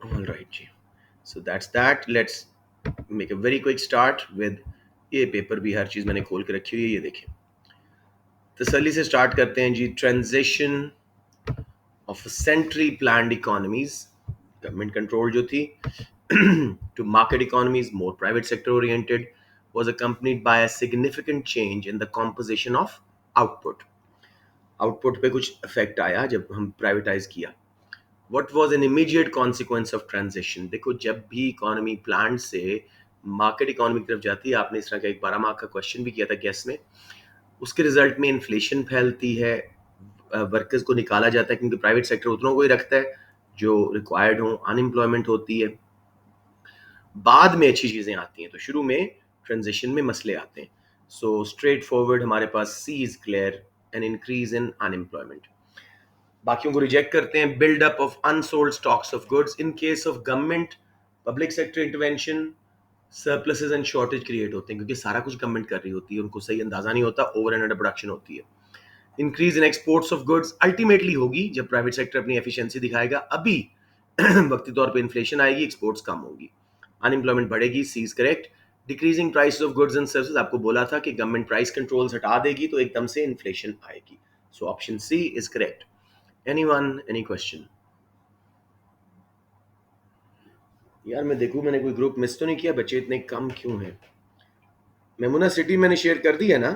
All right जी. So that's that. Let's make a very quick start with ये paper भी हर चीज़ मैंने खोल के रखी हुई है, ये देखें. तसल्ली से स्टार्ट करते हैं जी. Transition of centrally planned economies, government control जो थी, to market economies, more private sector oriented, was accompanied by a significant change in the composition of output. Output पे कुछ इफेक्ट आया जब हम प्राइवेटाइज किया. What was an immediate consequence of transition? देखो, जब भी इकोनॉमी प्लांट से मार्केट इकोनॉमी की तरफ जाती है, आपने इस तरह का एक 12 मार्क का क्वेश्चन भी किया था गैस में, उसके रिजल्ट में इन्फ्लेशन फैलती है, वर्कर्स को निकाला जाता है क्योंकि प्राइवेट सेक्टर उतनों को ही रखता है जो रिक्वायर्ड हो, अनएम्प्लॉयमेंट होती है, बाद में अच्छी चीज़ें आती हैं. तो शुरू में ट्रांजिशन में मसले आते हैं. सो स्ट्रेट फॉरवर्ड हमारे पास C is clear, an increase in unemployment. बाकियों को रिजेक्ट करते हैं. Buildup of unsold stocks of goods in case of government public sector intervention, surpluses and shortage create होते हैं क्योंकि सारा कुछ गवर्नमेंट कर रही होती है, उनको सही अंदाजा नहीं होता, ओवर एंड अंडर प्रोडक्शन होती है. Increase in exports of goods ultimately होगी जब प्राइवेट सेक्टर अपनी एफिशिएंसी दिखाएगा. अभी वक्ती तौर पे इन्फ्लेशन आएगी, एक्सपोर्ट्स कम होगी, अनएम्प्लॉयमेंट बढ़ेगी. C is correct. Decreasing price of goods and services, आपको बोला था कि गवर्नमेंट प्राइस कंट्रोल्स हटा देगी तो एकदम से इन्फ्लेशन आएगी. So option C is correct. Anyone, any question? यार मैं देखूं मैंने कोई ग्रुप मिस तो नहीं किया, बच्चे इतने कम क्यों हैं? मेमुना सिटी मैंने शेयर कर दी है ना?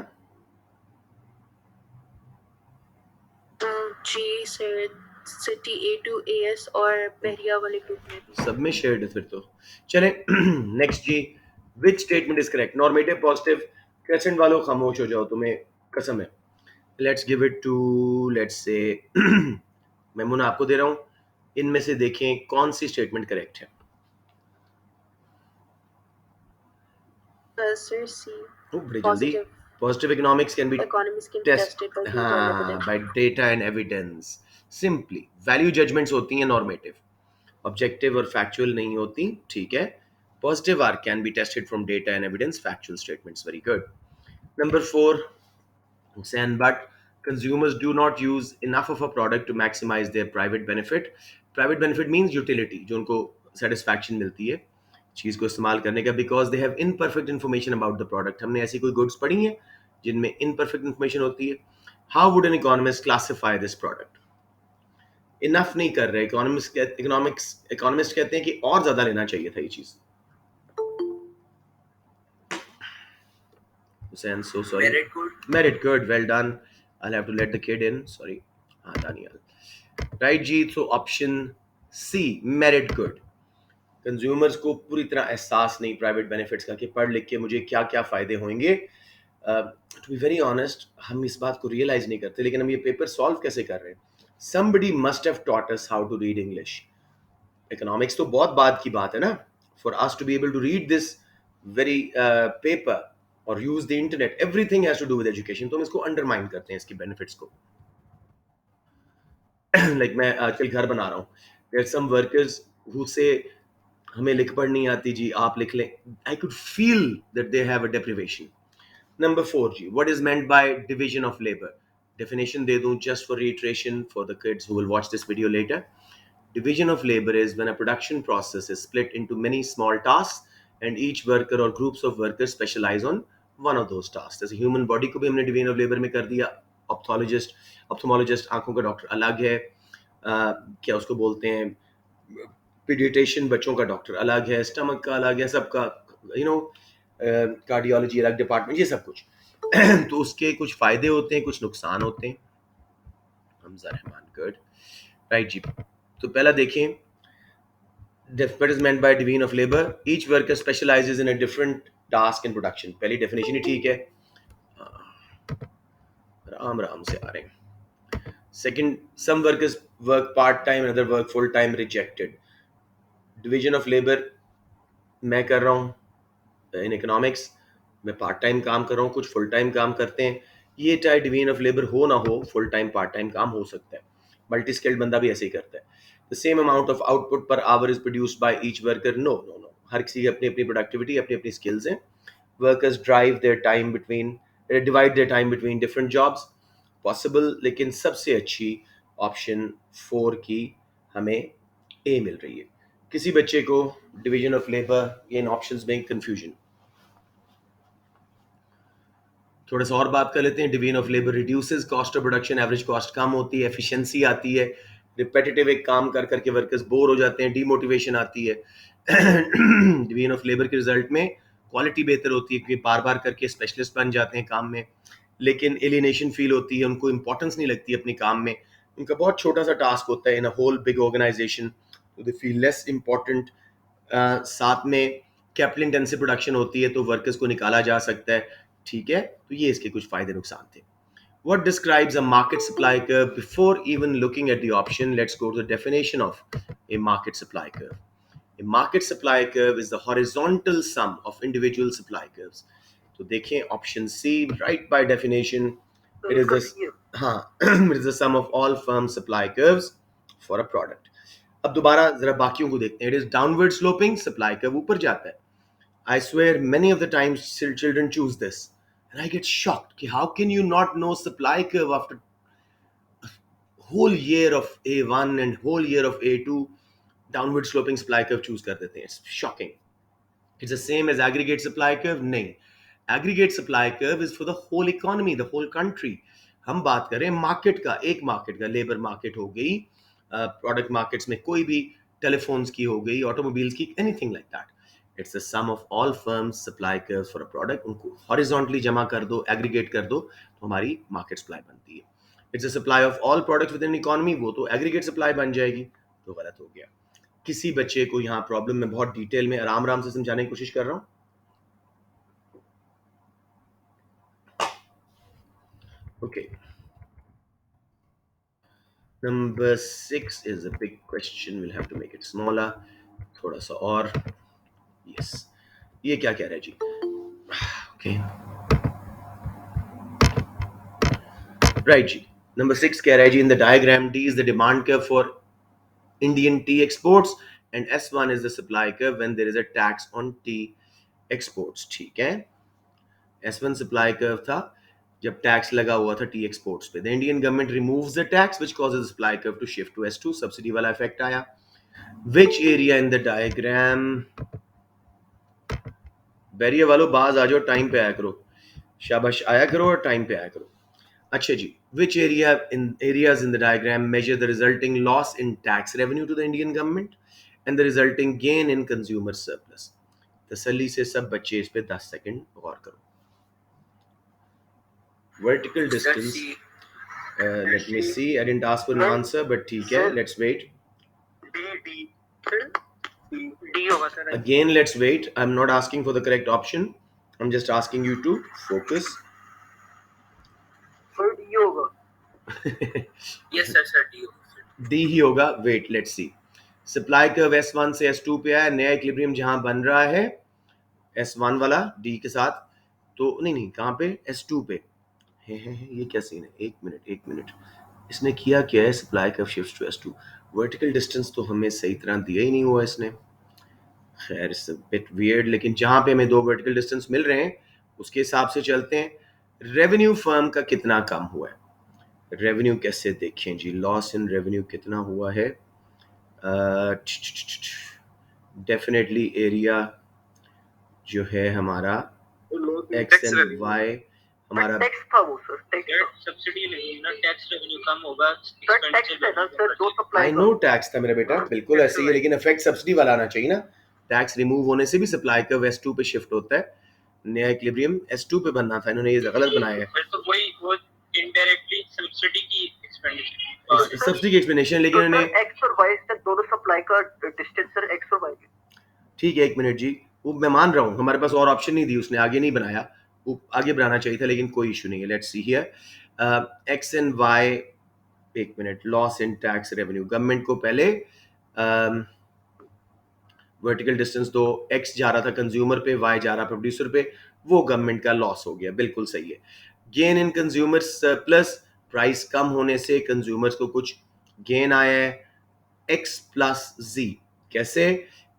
जी सर, सिटी A2 AS और बहरिया वाले ग्रुप में भी सब में शेयर्ड है फिर तो. चलें. नेक्स्ट जी. Which statement is correct? Normative, positive, crescent वालों खामोश हो जाओ, तुम्हें कसम है. Let's give it to, let's say, Memuna आपको दे रहा हूं. इनमें से देखें कौन सी स्टेटमेंट करेक्ट है. सर सी, बड़ी जल्दी. Positive. Positive economics can be economics can be test, tested by data and हाँ, evidence. By data and evidence. Simply value judgements होती हैं नॉर्मेटिव, ऑब्जेक्टिव और फैक्चुअल नहीं होती. ठीक है. Positive are can be tested from data and evidence, factual statements. Very good. Number 4, saying but consumers do not use enough of a product to maximize their private benefit. Private benefit means utility, जो उनको satisfaction मिलती है चीज को इस्तेमाल करने का, because they have imperfect information about the product. हमने ऐसी कोई goods पढ़ी हैं जिनमें imperfect information होती है. How would an economist classify this product? Enough नहीं कर रहे. इकोनॉमिस्ट कहते हैं कि और ज्यादा लेना चाहिए था ये चीज. Hussein, so sorry. Merit good. Merit good, well done. I'll have to let the kid in. Sorry. Daniel. Right जी. So option C, merit good. Consumers को पूरी तरह एहसास नहीं प्राइवेट बेनिफिट्स का कि पढ़ लिख के मुझे क्या क्या फायदे होंगे. टू बी वेरी ऑनेस्ट, हम इस बात को रियलाइज नहीं करते, लेकिन हम ये पेपर सॉल्व कैसे कर रहे हैं? somebody must have taught us how to read English. Economics तो बहुत बाद की बात है ना. For us to be able to read this very paper or use the internet, everything has to do with education. तो हम इसको अंडरमाइन करते हैं, इसकी बेनिफिट्स को. लाइक मैं आजकल घर बना रहा हूँ. There are some workers who से हमें लिख पढ़ नहीं आती जी, आप लिख लें. I could feel that they have a deprivation. Number 4 जी. What is meant by division of labour? Definition दे दूं just for reiteration for the kids who will watch this video later. Division of labor is when a production process is split into many small tasks and each worker or groups of workers specialize on one of those tasks. जैसे human body को भी हमने division of labour में कर दिया. ऑप्थोलॉजिस्ट, ophthalmologist आंखों का doctor अलग है. क्या उसको बोलते हैं, पीडियाट्रिशियन बच्चों का डॉक्टर अलग है, स्टमक का अलग है, सबका यू नो, कार्डियोलॉजी अलग डिपार्टमेंट, ये सब कुछ. तो उसके कुछ फायदे होते हैं, कुछ नुकसान होते हैं. हमजा रहमान, गुड. राइट जी. तो पहला देखें, what is meant by division of labor? Each worker specializes in a different task in production. पहली डेफिनेशन ही ठीक है. राम राम से आ रहे हैं. Second, some workers work part time, another work full time, rejected. Division of labor मैं कर रहा हूँ इन इकोनॉमिक्स, मैं पार्ट टाइम काम कर रहा हूँ, कुछ फुल टाइम काम करते हैं. ये चाहे डिवीजन ऑफ लेबर हो ना हो, फुल टाइम पार्ट टाइम काम हो सकता है. मल्टी स्किल्ड बंदा भी ऐसे ही करता है. The same amount of output per hour is produced by each worker? No no no. हर किसी की अपनी अपनी प्रोडक्टिविटी, अपनी अपनी स्किल्स हैं. Workers divide their time between different jobs. Possible, लेकिन सबसे अच्छी ऑप्शन 4 की हमें ए मिल रही है. किसी बच्चे को डिवीजन ऑफ लेबर या इन ऑप्शंस में कंफ्यूजन? थोड़ा सा और बात कर लेते हैं। Division of labour reduces cost of production, average cost कम होती है, एफिशिएंसी आती है, रिपेटिटिव एक काम कर करके वर्कर्स बोर हो जाते हैं, डीमोटिवेशन आती है। डिवीजन ऑफ लेबर के रिजल्ट में क्वालिटी बेहतर होती है क्योंकि बार बार करके स्पेशलिस्ट बन जाते हैं काम में, लेकिन एलिनेशन फील होती है, उनको इंपॉर्टेंस नहीं लगती अपने काम में, उनका बहुत छोटा सा टास्क होता है in a whole big organisation, they feel less important. साथ में कैपिटल इंटेंसिव प्रोडक्शन होती है तो वर्कर्स को निकाला जा सकता है। ठीक है, तो ये इसके कुछ फायदे नुकसान थे। What describes a market supply curve? Before even looking at the option, let's go to the definition of a market supply curve. A market supply curve is the horizontal sum of individual supply curves. तो देखें option C, right by definition it is the, हाँ, it is the sum of all firm supply curves for a product. अब दोबारा जरा बाकियों को देखते हैं। It is downward sloping, supply curve ऊपर जाता है। I swear many of the times children choose this. And I get shocked. Ki how can you not know supply curve after whole year of A1 and whole year of A2 downward sloping supply curve choose kar dete hain. It's shocking. It's the same as aggregate supply curve? नहीं. Aggregate supply curve is for the whole economy, the whole country. हम बात करें market का, एक market का, labour market हो गई, product markets में कोई भी, टेलीफोन्स की हो गई, ऑटोमोबाइल्स की, anything like that. It's the sum of all firms supply curves for a product. उनको हॉरिजॉन्टली जमा कर दो, एग्रीगेट कर दो, तो हमारी मार्केट सप्लाई बनती है। It's a supply of all products with in economy, वो तो एग्रीगेट सप्लाई बन जाएगी, तो गलत हो गया। किसी बच्चे को यहाँ प्रॉब्लम में बहुत डिटेल में आराम आराम से समझाने की कोशिश कर रहा हूँ। Okay, number 6 is a big question, will have to make it smaller, थोड़ा सा और। यस, ये क्या कह रहा है जी? ओके, राइट जी। नंबर 6 कह रहा है जी, in the diagram D is the demand curve for Indian tea exports and S1 is the supply curve when there is a tax on tea exports. ठीक है, S1 सप्लाई कर्व था जब tax लगा हुआ था टी एक्सपोर्ट्स पे। The Indian government removes the tax which causes the supply curve to shift to S2, subsidy वाला effect आया। Which area in the diagram, barrier वालों बाज आ जाओ, टाइम पे आया करो, शाबाश, आया करो और टाइम पे आया करो। अच्छा जी, which areas in the diagram measure the resulting loss in tax revenue to the Indian government and the resulting gain in consumer surplus? तसल्ली से सब बच्चे इस पे 10 सेकंड गौर करो। Vertical distance, let me see, I didn't ask for an answer but ठीक है, let's wait. D होगा sir. Again, let's wait. I'm not asking for the correct option. I'm just asking you to focus. Sir D होगा। Yes sir, sir D होगा। D ही होगा। Wait, let's see. Supply curve S1 से S2 पे आया, नया equilibrium जहां बन रहा है S1 वाला डी के साथ, तो नहीं नहीं, कहां पे? S2 पे है, ये क्या सीन है? एक मिनट एक मिनट, इसने किया क्या है? Supply curve shift to S2, vertical distance तो हमें सही तरह दिया ही नहीं हुआ इसने। खैर, इट्स अ बिट वियर्ड, लेकिन जहां पे हमें दो वर्टिकल डिस्टेंस मिल रहे हैं उसके हिसाब से चलते हैं। रेवेन्यू फर्म का कितना कम हुआ है? रेवेन्यू कैसे देखें जी? लॉस इन रेवेन्यू कितना हुआ है? डेफिनेटली एरिया जो है हमारा एक्स एंड वाई, हमारा टैक्स था वो सर, टैक्स सब्सिडी नहीं ना, टैक्स रेवेन्यू कम होगा, टैक्स है ना सर, दो सप्लाई। आई नो टैक्स था मेरा बेटा, बिल्कुल ऐसे ही है, लेकिन इफेक्ट सब्सिडी वाला आना चाहिए ना। टैक्स रिमूव होने से भी सप्लाई कर्व S2 पे शिफ्ट होता है, नया इक्विलिब्रियम S2 पे बनना था, इन्होंने ये गलत बनाया है। तो वही वो इनडायरेक्टली सब्सिडी की एक्सपेंडिचर, सब्सिडी की एक्सप्लेनेशन, लेकिन इन्होंने एक्स और वाई से दोनों सप्लाई का डिस्टेंस सर एक्स और वाई। ठीक है, एक मिनट जी, वो मैं मान रहा हूँ, हमारे पास और ऑप्शन नहीं दी उसने, आगे नहीं बनाया, वो आगे बनाना चाहिए था, लेकिन कोई इशू नहीं है। Let's see here X and Y. एक minute, loss in tax revenue, government को पहले वर्टिकल डिस्टेंस दो, एक्स जा रहा था कंज्यूमर पे, वाई जा रहा प्रोड्यूसर पे, वो गवर्नमेंट का लॉस हो गया, बिल्कुल सही है। Gain in consumer surplus, price कम होने से कंज्यूमर्स को कुछ गेन आया है, एक्स प्लस जी। कैसे?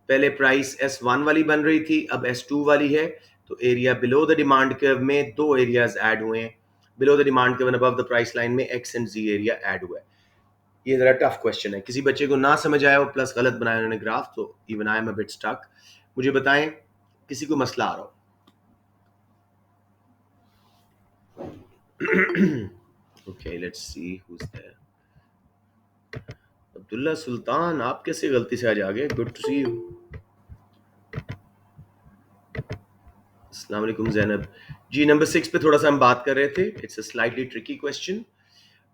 पहले प्राइस S1 वाली बन रही थी, अब S2 वाली है, तो area below the demand curve में दो एरियाज ऐड हुए हैं, below the demand curve and above the price line में X and G area add हुआ है। ये जरा टफ क्वेश्चन है, किसी बच्चे को ना समझ आया हो प्लस गलत बनाया उन्होंने ग्राफ, तो even I am a bit stuck. मुझे बताएं किसी को मसला आ रहा हो। Okay let's see who's there. Abdullah Sultan, आप कैसे गलती से आज आ गए? Good to see you. अस्सलाम वालेकुम जैनब जी। नंबर 6 पे थोड़ा सा हम बात कर रहे थे, it's a slightly tricky question.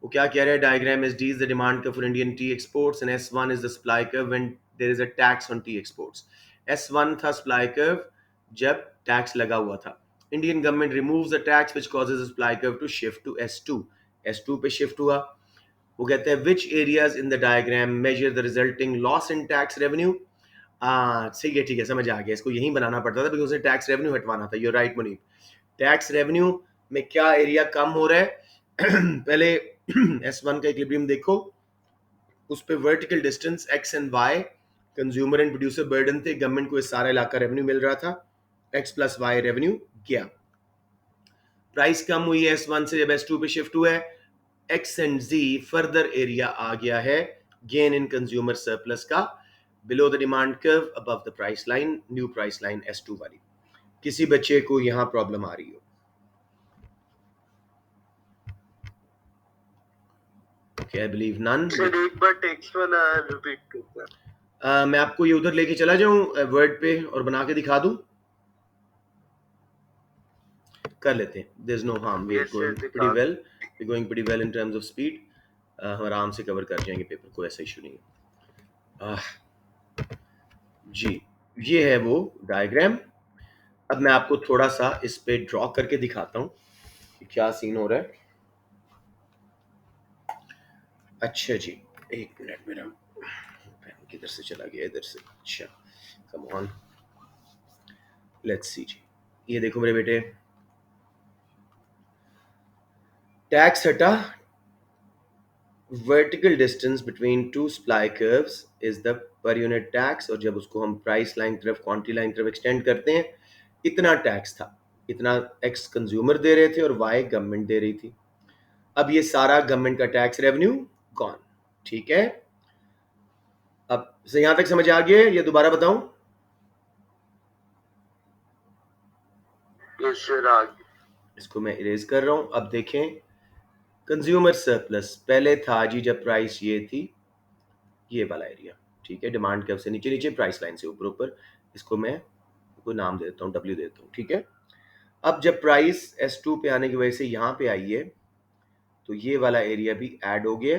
वो क्या कह रहा है, diagram S D is the demand curve for Indian tea exports and S one is the supply curve when there is a tax on tea exports. S one था supply curve जब tax लगा हुआ था। Indian government removes the tax which causes the supply curve to shift to S two. S two पे shift हुआ। वो कहते हैं विच areas in the diagram measure the resulting loss in tax revenue. सही है, ठीक है, समझ आ गया। इसको यहीं बनाना पड़ता था बिकॉज टैक्स रेवेन्यू हटवाना था। Your right Munib. Tax revenue में क्या एरिया कम हो रहा है? पहले एस वन का इक्विलिब्रियम देखो, उस पे vertical distance X and Y consumer and producer burden थे, गवर्नमेंट को इस सारा इलाका रेवेन्यू मिल रहा था, एक्स प्लस वाई रेवेन्यू गया। प्राइस कम हुई है एस वन से जब एस टू पे शिफ्ट हुआ है, X and G further area आ गया है गेन इन कंज्यूमर सरप्लस का, below the demand curve above the price line, new price line S two वाली। किसी बच्चे को यहां प्रॉब्लम आ रही हो? Okay, I believe none. Sir एक बार टेक्स्ट वाला रिपीट करना। मैं आपको ये उधर लेके चला जाऊं वर्ड पे और बना के दिखा दूं? कर लेते हैं, there is no harm, we are going pretty well, we are going pretty well in terms of speed. हम आराम से कवर कर जाएंगे पेपर को, ऐसा इशू नहीं है। जी, ये है वो डायग्राम। अब मैं आपको थोड़ा सा इस पे ड्रॉ करके दिखाता हूँ कि क्या सीन हो रहा है। अच्छा जी, एक मिनट, मेरा पेन किधर से चला गया? इधर से। अच्छा, कम ऑन, लेट्स सी जी। ये देखो मेरे बेटे, टैक्स हटा, vertical distance between two supply curves is the per unit tax, और जब उसको हम प्राइस लाइन तरफ, क्वांटिटी लाइन तरफ एक्सटेंड करते हैं, इतना टैक्स था, इतना एक्स कंज्यूमर दे रहे थे और वाई गवर्नमेंट दे रही थी। अब ये सारा गवर्नमेंट का टैक्स रेवेन्यू गॉन। ठीक है, अब से यहां तक समझ आ गया? ये दोबारा बताऊं? यस सर, आ गया। इसको मैं इरेज कर रहा हूं। अब देखें, कंज्यूमर सरप्लस पहले था जी जब प्राइस ये थी, ये वाला एरिया, ठीक है, डिमांड कर्व से नीचे नीचे, प्राइस लाइन से ऊपर ऊपर। इसको मैं कोई नाम दे देता हूँ, डब्ल्यू देता हूँ, ठीक है। अब जब प्राइस एस टू पे आने की वजह से यहाँ पे आई है, तो ये वाला एरिया भी ऐड हो गया।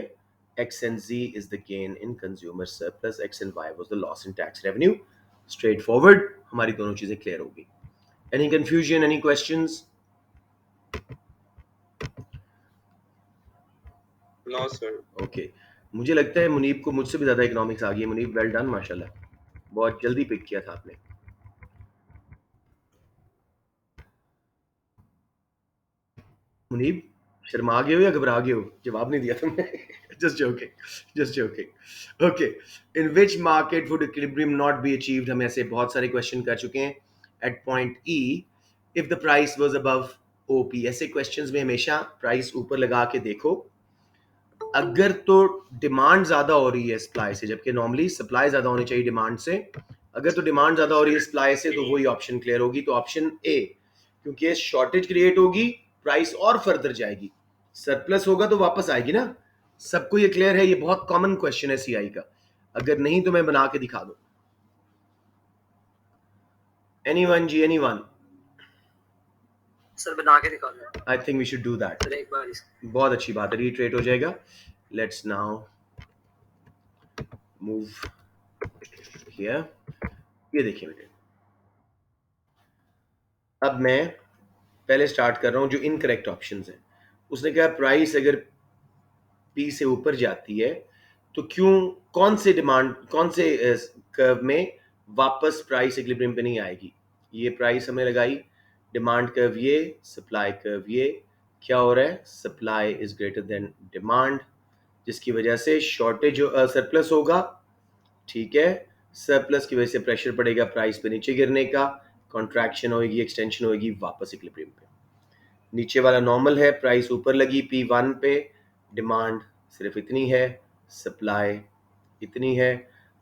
X and G is the gain in consumer surplus, X and Y was the loss in tax revenue. Straightforward, हमारी दोनों चीजें क्लियर होगी। Any confusion, any questions? No sir. Okay, मुझे लगता है मुनीब को मुझसे भी ज्यादा इकोनॉमिक्स आ गई है। मुनीब, वेल डन, माशाल्लाह, बहुत जल्दी पिक किया था आपने। मुनीब, शर्मा गए हो या घबरा गए हो? जवाब नहीं दिया तुमने। Just joking, just joking. Okay, in which market would equilibrium not be achieved? हम ऐसे बहुत सारे क्वेश्चन कर चुके हैं। At point E if the price was above OP. ऐसे क्वेश्चंस में हमेशा प्राइस ऊपर लगा के देखो, अगर तो डिमांड ज्यादा हो रही है सप्लाई से, जबकि नॉर्मली सप्लाई ज्यादा होनी चाहिए डिमांड से। अगर तो डिमांड ज्यादा हो रही है सप्लाई से, तो वही ऑप्शन क्लियर होगी, तो ऑप्शन ए, क्योंकि शॉर्टेज क्रिएट होगी, प्राइस और फर्दर जाएगी, सरप्लस होगा तो वापस आएगी ना। सबको ये क्लियर है? ये बहुत कॉमन क्वेश्चन है सीआई का। अगर नहीं तो मैं बना के दिखा दूं। एनीवन जी, एनीवन? सर बना के दिखा दो। I think we should do that. एक बार बहुत अच्छी बात है, रीट्रेट हो जाएगा। Let's now move here. ये देखिए बेटे, अब मैं पहले स्टार्ट कर रहा हूं जो इनकरेक्ट ऑप्शंस हैं। उसने कहा प्राइस अगर पी से ऊपर जाती है तो क्यों, कौन से डिमांड, कौन से कर्व में वापस प्राइस इक्विलिब्रियम पे नहीं आएगी? ये प्राइस हमने लगाई, डिमांड कर्व ये, सप्लाई कर्व ये, क्या हो रहा है? Supply is greater than demand, जिसकी वजह से शॉर्टेज, सरप्लस होगा, ठीक है। सरप्लस की वजह से प्रेशर पड़ेगा प्राइस पे नीचे गिरने का, कॉन्ट्रैक्शन होगी, एक्सटेंशन होगी, वापस इक्विलिब्रियम पे। नीचे वाला नॉर्मल है, प्राइस ऊपर लगी P1 पे, डिमांड सिर्फ इतनी है, सप्लाई इतनी है,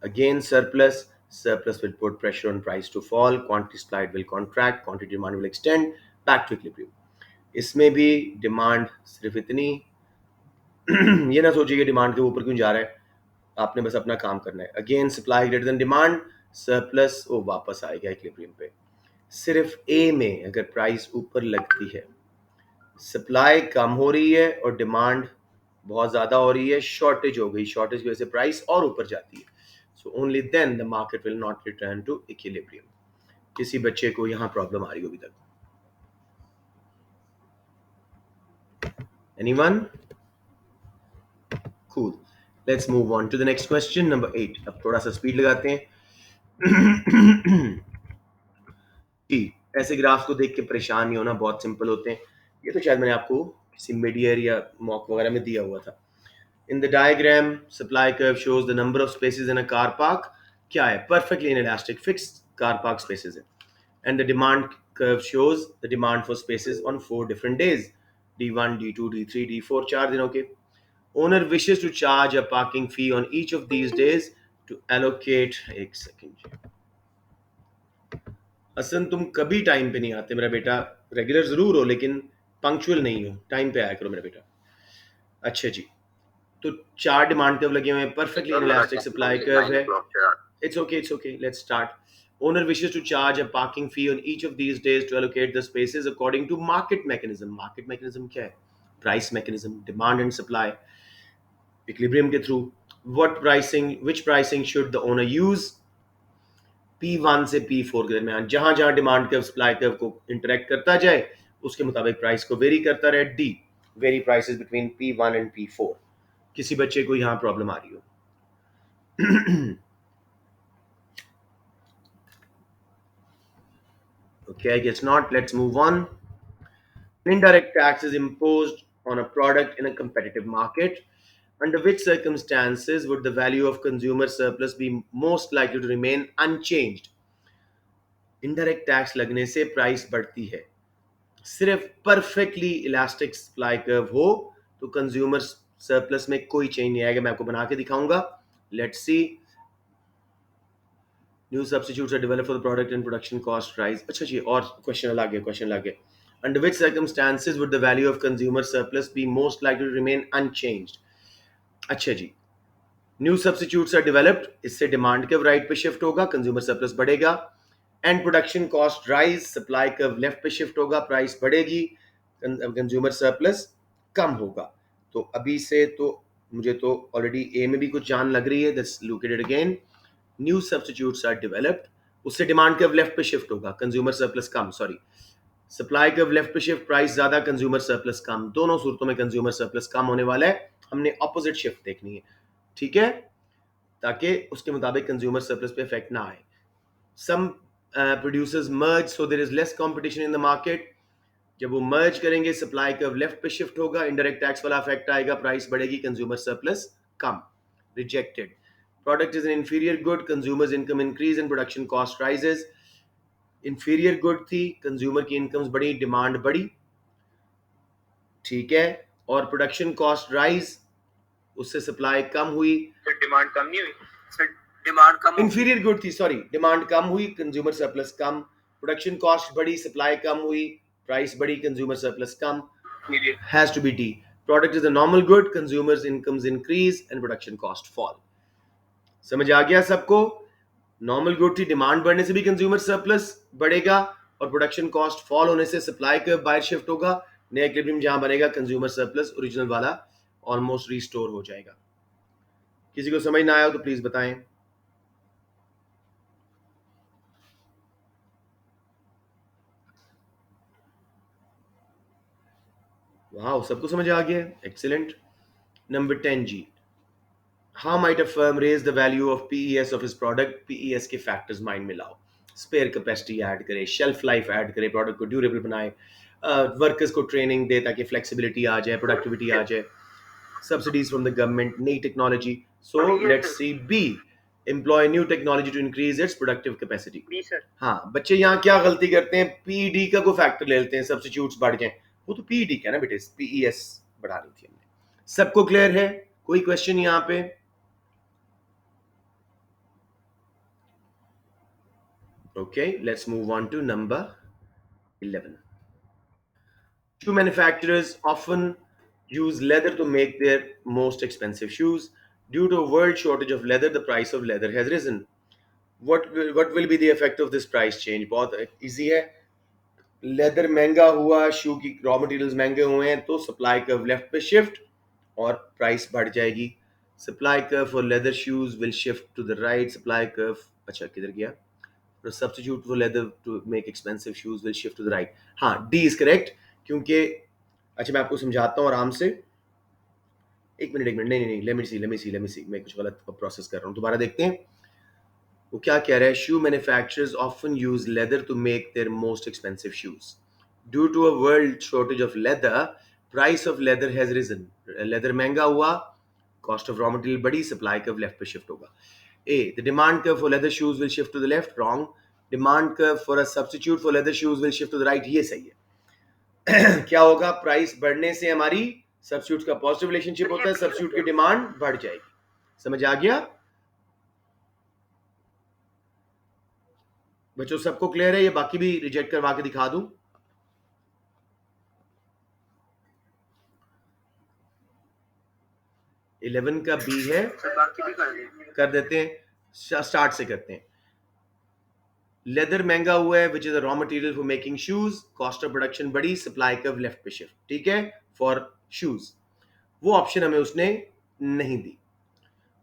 again surplus, surplus will put pressure on price to fall, quantity supplied will contract, quantity demand will extend back to equilibrium. इसमें भी डिमांड सिर्फ इतनी ये ना सोचिए कि डिमांड के ऊपर क्यों जा रहा है, आपने बस अपना काम करना है. Again supply greater than demand, surplus वो वापस आएगा इक्विलिब्रियम पे. सिर्फ ए में अगर प्राइस ऊपर लगती है, सप्लाई कम हो रही है और डिमांड बहुत ज़्यादा हो रही है, शॉर्टेज हो गई, शॉर्टेज की वजह से प्राइस और ऊपर जाती है, so only then the market will not return to equilibrium. किसी बच्चे को यहाँ प्रॉब्लम आ रही हो अभी तक? Anyone? Cool. Let's move on to the next question number 8. अब थोड़ा सा स्पीड लगाते हैं. जी, ऐसे ग्राफ्स को देख के परेशान नहीं होना, बहुत सिंपल होते हैं. ये तो शायद मैंने आपको किसी मिड ईयर या मॉक वगैरह में दिया हुआ था. In the diagram, supply curve shows the number of spaces in a car park. क्या है? Perfectly inelastic, fixed car park spaces है. And the demand curve shows the demand for spaces on 4 different days. D1, D2, D3, D4, 4 दिनों के. Owner wishes to charge a parking fee on each of these days to allocate. एक second. Hasan तुम कभी time पे नहीं आते मेरा बेटा. रेगुलर जरूर हो लेकिन पंक्चुअल नहीं हो. टाइम पे आया करो मेरा बेटा. अच्छा जी. तो 4 डिमांड कर्व लगे हुए हैं, परफेक्टली इलास्टिक सप्लाई कर्व है. It's okay, let's start. Owner wishes to charge a parking fee on each of these days to allocate the spaces according to market mechanism. Market mechanism क्या है? Price mechanism, demand and supply, equilibrium के through. Which pricing should the owner use? P1 से P4 के दरमियान, जहां जहां demand curve supply curve को interact करता जाए उसके मुताबिक प्राइस को वेरी करता रहे. D, very prices between P1 and P4. किसी बच्चे को यहाँ प्रॉब्लम आ रही हो? Okay, I guess not. Let's move on. Indirect tax is imposed on a product in a competitive market. Under which circumstances would the value of consumer surplus be most likely to remain unchanged? Indirect tax लगने से price बढ़ती है. सिर्फ perfectly elastic supply curve हो तो consumer surplus में कोई change नहीं आएगा. मैं आपको बना के दिखाऊंगा. Let's see. New substitutes are developed for the product and production cost rise. अच्छा जी, और क्वेश्चन आ गया. Under which circumstances would the value of consumer surplus be most likely to remain unchanged? अच्छा जी, न्यू सब्स्टिट्यूट्स आर डेवलप्ड, इससे demand curve right पे shift होगा, कंज्यूमर सरप्लस बढ़ेगा. And production cost rise, supply curve left पे shift होगा, price बढ़ेगी, consumer surplus कम होगा. तो अभी से तो मुझे तो ऑलरेडी ए में भी कुछ जान लग रही है. Let's look at it again. New substitutes are developed, उससे डिमांड कर्व लेफ्ट पे शिफ्ट होगा, कंज्यूमर सरप्लस कम. सॉरी, सप्लाई कर्व लेफ्ट पे शिफ्ट, प्राइस ज्यादा, कंज्यूमर सरप्लस कम. दोनों सूरतों में कंज्यूमर सरप्लस कम होने वाला है. हमने ऑपोजिट शिफ्ट देखनी है, ठीक है, ताकि उसके मुताबिक कंज्यूमर सरप्लस पे इफेक्ट ना आए. Some producers merge so there is less competition in the market. जब वो मर्ज करेंगे, सप्लाई कर्व लेफ्ट पे शिफ्ट होगा, इनडायरेक्ट टैक्स वाला इफेक्ट आएगा, प्राइस बढ़ेगी, कंज्यूमर सरप्लस कम. Rejected. Product is an inferior good, consumers income increase and production cost rises. Inferior good थी, कंज्यूमर की इनकम्स बढ़ी, डिमांड बढ़ी, ठीक है, और प्रोडक्शन कॉस्ट राइज, उससे सप्लाई कम हुई. डिमांड कम नहीं हुई, डिमांड कम. इंफीरियर गुड थी, सॉरी, डिमांड कम हुई, कंज्यूमर सरप्लस कम. प्रोडक्शन कॉस्ट बढ़ी, सप्लाई कम हुई, प्राइस बढ़ी, कंज्यूमर सरप्लस कम. Has to be D. Product is a normal good, consumers incomes increase and production cost fall. समझ आ गया सबको? नॉर्मल गुड थी, डिमांड बढ़ने से भी कंज्यूमर सरप्लस बढ़ेगा और प्रोडक्शन कॉस्ट फॉल होने से सप्लाई कर्व बाहर शिफ्ट होगा. नया इक्विलिब्रियम जहां बनेगा, कंज्यूमर सरप्लस ओरिजिनल वाला ऑलमोस्ट रिस्टोर हो जाएगा. किसी को समझ ना आया हो तो प्लीज बताएं. वाह, सबको समझ आ गया. एक्सीलेंट. नंबर 10 जी. How might a firm raise the value of PES of his product? PES के फैक्टर्स माइंड में लाओ. स्पेयर कैपेसिटी ऐड करे, शेल्फ लाइफ ऐड करे, प्रोडक्ट को ड्यूरेबल बनाए, वर्कर्स को ट्रेनिंग दे ताकि फ्लेक्सिबिलिटी आ जाए, प्रोडक्टिविटी आ जाए, सब्सिडीज फ्रॉम द गवर्नमेंट, नई technology. So let's see B. Employ new technology to increase its productive capacity. हाँ, बच्चे यहाँ क्या गलती करते हैं, पीडी का कोई फैक्टर ले लेते हैं, सब्स्टिट्यूट्स बढ़ जाए. वो तो पीडी का ना बेटे, पीईएस बढ़ा रही थी हमने. सबको क्लियर है? कोई क्वेश्चन यहाँ पे? Okay, let's move on to number 11. Shoe manufacturers often use leather to make their most expensive shoes. Due to a world shortage of leather, the price of leather has risen. What will be the effect of this price change? बहुत easy है. Leather महंगा हुआ, शू की raw materials महंगे हुए हैं, तो supply curve left पे शिफ्ट और प्राइस बढ़ जाएगी. Supply curve for leather shoes will shift to the right. Supply curve, अच्छा किधर गया? Substitute for leather to make expensive shoes will shift to the right. हाँ, डी इज करेक्ट. क्योंकि अच्छा मैं आपको समझाता हूँ आराम से. एक मिनट, नहीं नहीं नहीं, लेट मी सी, मैं कुछ गलत प्रोसेस कर रहा हूँ, दोबारा देखते हैं. वो क्या कह रहा है? Shoe manufacturers often use leather to make their most expensive shoes. Due to a world shortage of leather, price of leather has risen. Leather महंगा हुआ, कॉस्ट ऑफ रॉ मटेरियल बढ़ी, सप्लाई कर्व लेफ्ट पे shift होगा. A, the demand curve for leather shoes will shift to the left. Wrong. Demand curve for a substitute for leather shoes will shift to the right. ये सही है. क्या होगा? Price बढ़ने से हमारी सब्स्टिट्यूट का पॉजिटिव रिलेशनशिप होता है, सब्स्टिट्यूट की डिमांड बढ़ जाएगी. समझ आ गया बच्चों? सबको क्लियर है? ये बाकी भी रिजेक्ट करवा के दिखा दूं? 11 का बी है, बाकी भी कर देते हैं. स्टार्ट से करते हैं. लेदर महंगा हुआ है, which is a raw material for making shoes. Cost of production बढ़ी, सप्लाई कर्व लेफ्ट पे शिफ्ट. ठीक है, फॉर शूज. वो ऑप्शन हमें उसने नहीं दी.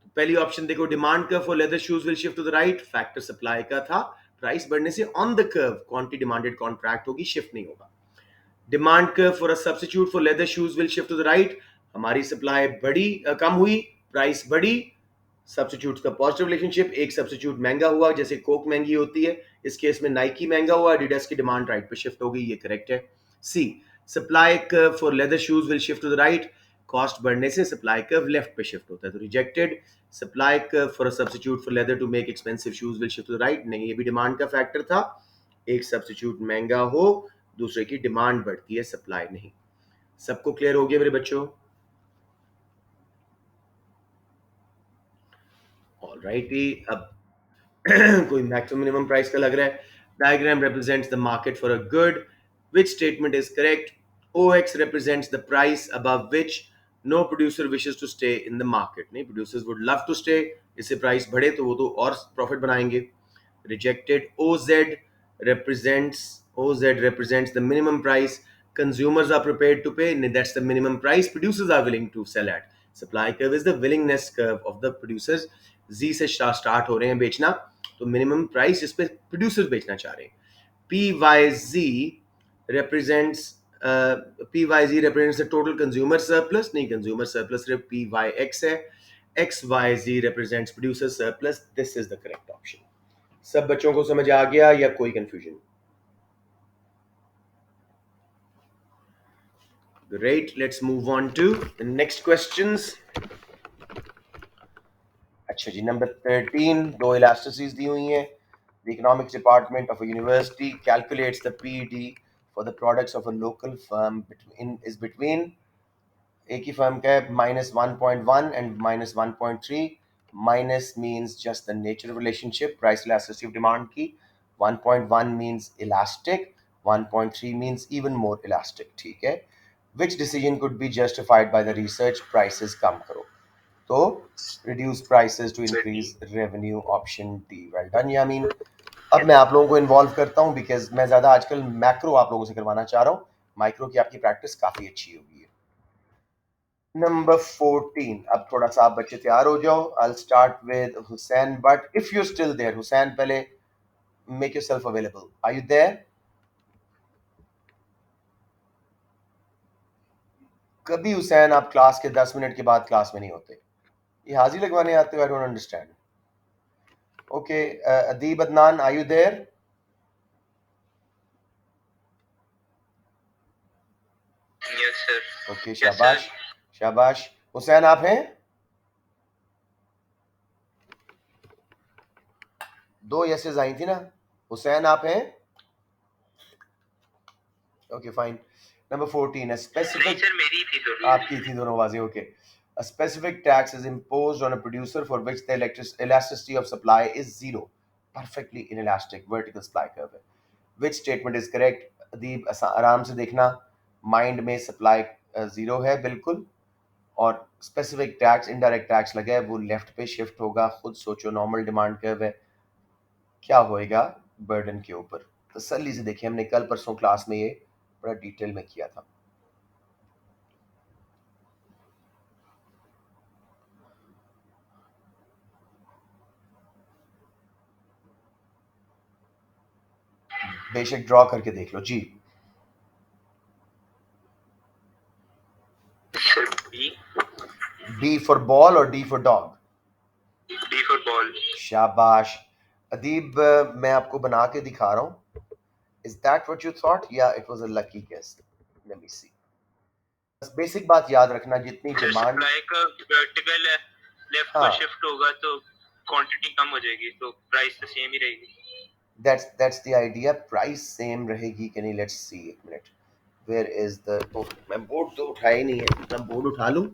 तो पहली ऑप्शन देखो, demand curve for leather shoes will shift to the right. Factor supply का था. प्राइस बढ़ने से on the curve quantity demanded contract होगी, शिफ्ट नहीं होगा. Demand curve for a substitute for leather shoes will shift to the right. हमारी supply बढ़ी, कम हुई, प्राइस बढ़ी, सब्स्टिट्यूट का पॉजिटिव रिलेशनशिप. एक सब्स्टिट्यूट महंगा हुआ, जैसे कोक महंगी होती है, इस केस में नाइकी महंगा हुआ, एडिडास की डिमांड राइट पे शिफ्ट हो गई. ये करेक्ट है. C, supply curve for leather shoes will shift to the right. Cost बढ़ने से सप्लाई कर्व लेफ्ट पे शिफ्ट होता है, तो rejected. Supply curve for a substitute for leather to make expensive shoes will shift to the right. नहीं, ये भी demand का फैक्टर था. एक सब्स्टिट्यूट महंगा हो, दूसरे की डिमांड बढ़ती है, सप्लाई नहीं. सबको क्लियर हो गया मेरे बच्चों? ऑलराइटी. अब कोई मैक्सिमम मिनिमम प्राइस का लग रहा है. Diagram represents the market for a good. Which statement is correct? OX represents the price above which no producer wishes to stay in the market. नहीं, producers would love to stay. इससे price बढ़े तो वो तो और profit बनाएंगे. Rejected. OZ represents the minimum price consumers are prepared to pay. That's the minimum price producers are willing to sell at. Supply curve is the willingness curve of the producers. Z से start हो रहे हैं बेचना, तो minimum price जिस पे producers बेचना चाह रहे हैं. PYZ represents PYZ represents the total consumer surplus. नहीं, consumer surplus सिर्फ PYX है. XYZ represents producer surplus. This is the correct option. सब बच्चों को समझ आ गया या कोई confusion? Great. Let's move on to the next questions. अच्छा जी, नंबर 13. दो इलास्टिसिटीज दी हुई हैं. The economics department of a university calculates the PED for the products of a local firm is between, एक ही फर्म का है, -1.1 and -1.3. Minus means just the nature relationship, price elasticity of demand की. 1.1 means elastic, 1.3 means even more elastic. ठीक है. Which decision could be justified by the research? Prices कम करो, तो reduce prices to increase revenue. Option D. Well done Yamin. अब मैं आप लोगों को इन्वॉल्व करता हूं, बिकॉज मैं ज़्यादा आजकल मैक्रो आप लोगों से करवाना चाह रहा हूँ. माइक्रो की आपकी प्रैक्टिस काफ़ी अच्छी होगी. नंबर 14. अब थोड़ा सा आप बच्चे तैयार हो जाओ. I start with Hussain, but if you still there, Hussain पहले make yourself available. Are you there? कभी हुसैन आप क्लास के 10 मिनट के बाद क्लास में नहीं होते. ये हाजिर लगवाने आते हो? I don't understand. Okay, Adeeb Adnan, are you there? Yes sir. Okay, शाबाश शाबाश. हुसैन आप हैं? दो यसेस आई थी ना. हुसैन आप हैं? Okay fine. नंबर 14 है नहीं स्पेसिफिक. सर, मेरी थी दोनों. आपकी थी दोनों आवाजें. Okay. A specific tax is imposed on a producer for which the elasticity of supply is zero. Perfectly inelastic vertical supply curve है. Which statement is correct? अदीब आराम से देखना, माइंड में सप्लाई जीरो है बिल्कुल, और स्पेसिफिक टैक्स इनडायरेक्ट टैक्स लगा है वो लेफ्ट पे शिफ्ट होगा. खुद सोचो, नॉर्मल डिमांड कर्व है, क्या होएगा बर्डन के ऊपर. तसल्ली से देखिए, हमने कल परसों क्लास में ये बड़ा डिटेल में किया था. बेशक ड्रॉ करके देख लो जी. बी. बी फॉर बॉल और D for dog. D for ball. शाबाश अदीब, मैं आपको बना के दिखा रहा हूँ. Is that what you thought या it was a lucky guess? Let me see. बस बेसिक बात याद रखना, जितनी डिमांड सप्लाई का वर्टिकल लेफ्ट को हाँ, शिफ्ट होगा तो क्वांटिटी कम हो जाएगी, तो प्राइस तो सेम ही रहेगी. That's the idea. Price same रहेगी कि नहीं, लेट्स सी. एक मिनट, वेयर इज द, मैं बोर्ड तो उठाया ही नहीं है. इतना बोर्ड उठा लूं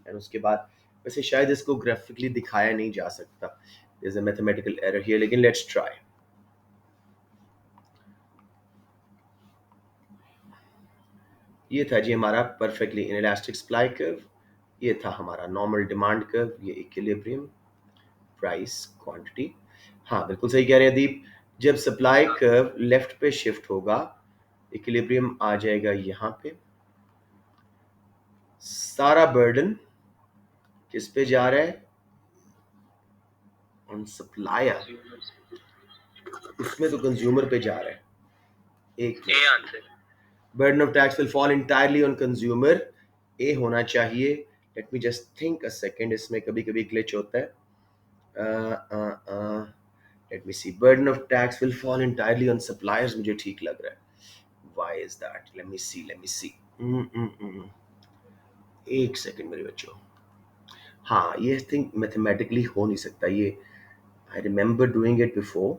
और उसके बाद, वैसे शायद इसको ग्राफिकली दिखाया नहीं जा सकता, there is a mathematical error here, लेकिन लेट्स ट्राई. ये था जी हमारा परफेक्टली इनइलास्टिक सप्लाई कर्व. ये था हमारा नॉर्मल डिमांड कर्व. ये इक्विलिब्रियम, प्राइस, क्वांटिटी. हाँ बिल्कुल सही कह रहे हैं दीप. जब सप्लाई कर्व लेफ्ट पे शिफ्ट होगा, इक्विलिब्रियम आ जाएगा यहाँ पे. सारा बर्डन किस पे जा रहा है? On supplier. उसमें तो कंज्यूमर पे जा रहा है. एक A answer. Burden of tax will fall entirely on consumer. A होना चाहिए. Let me just think a second, इसमें कभी कभी ग्लिच होता है. Let me see. Burden of tax will fall entirely on suppliers, मुझे ठीक लग रहा है. Why is that? Let me see. Let me see. एक सेकंड मेरे बच्चों. हाँ, ये थिंक मैथमेटिकली हो नहीं सकता ये. I remember doing it before.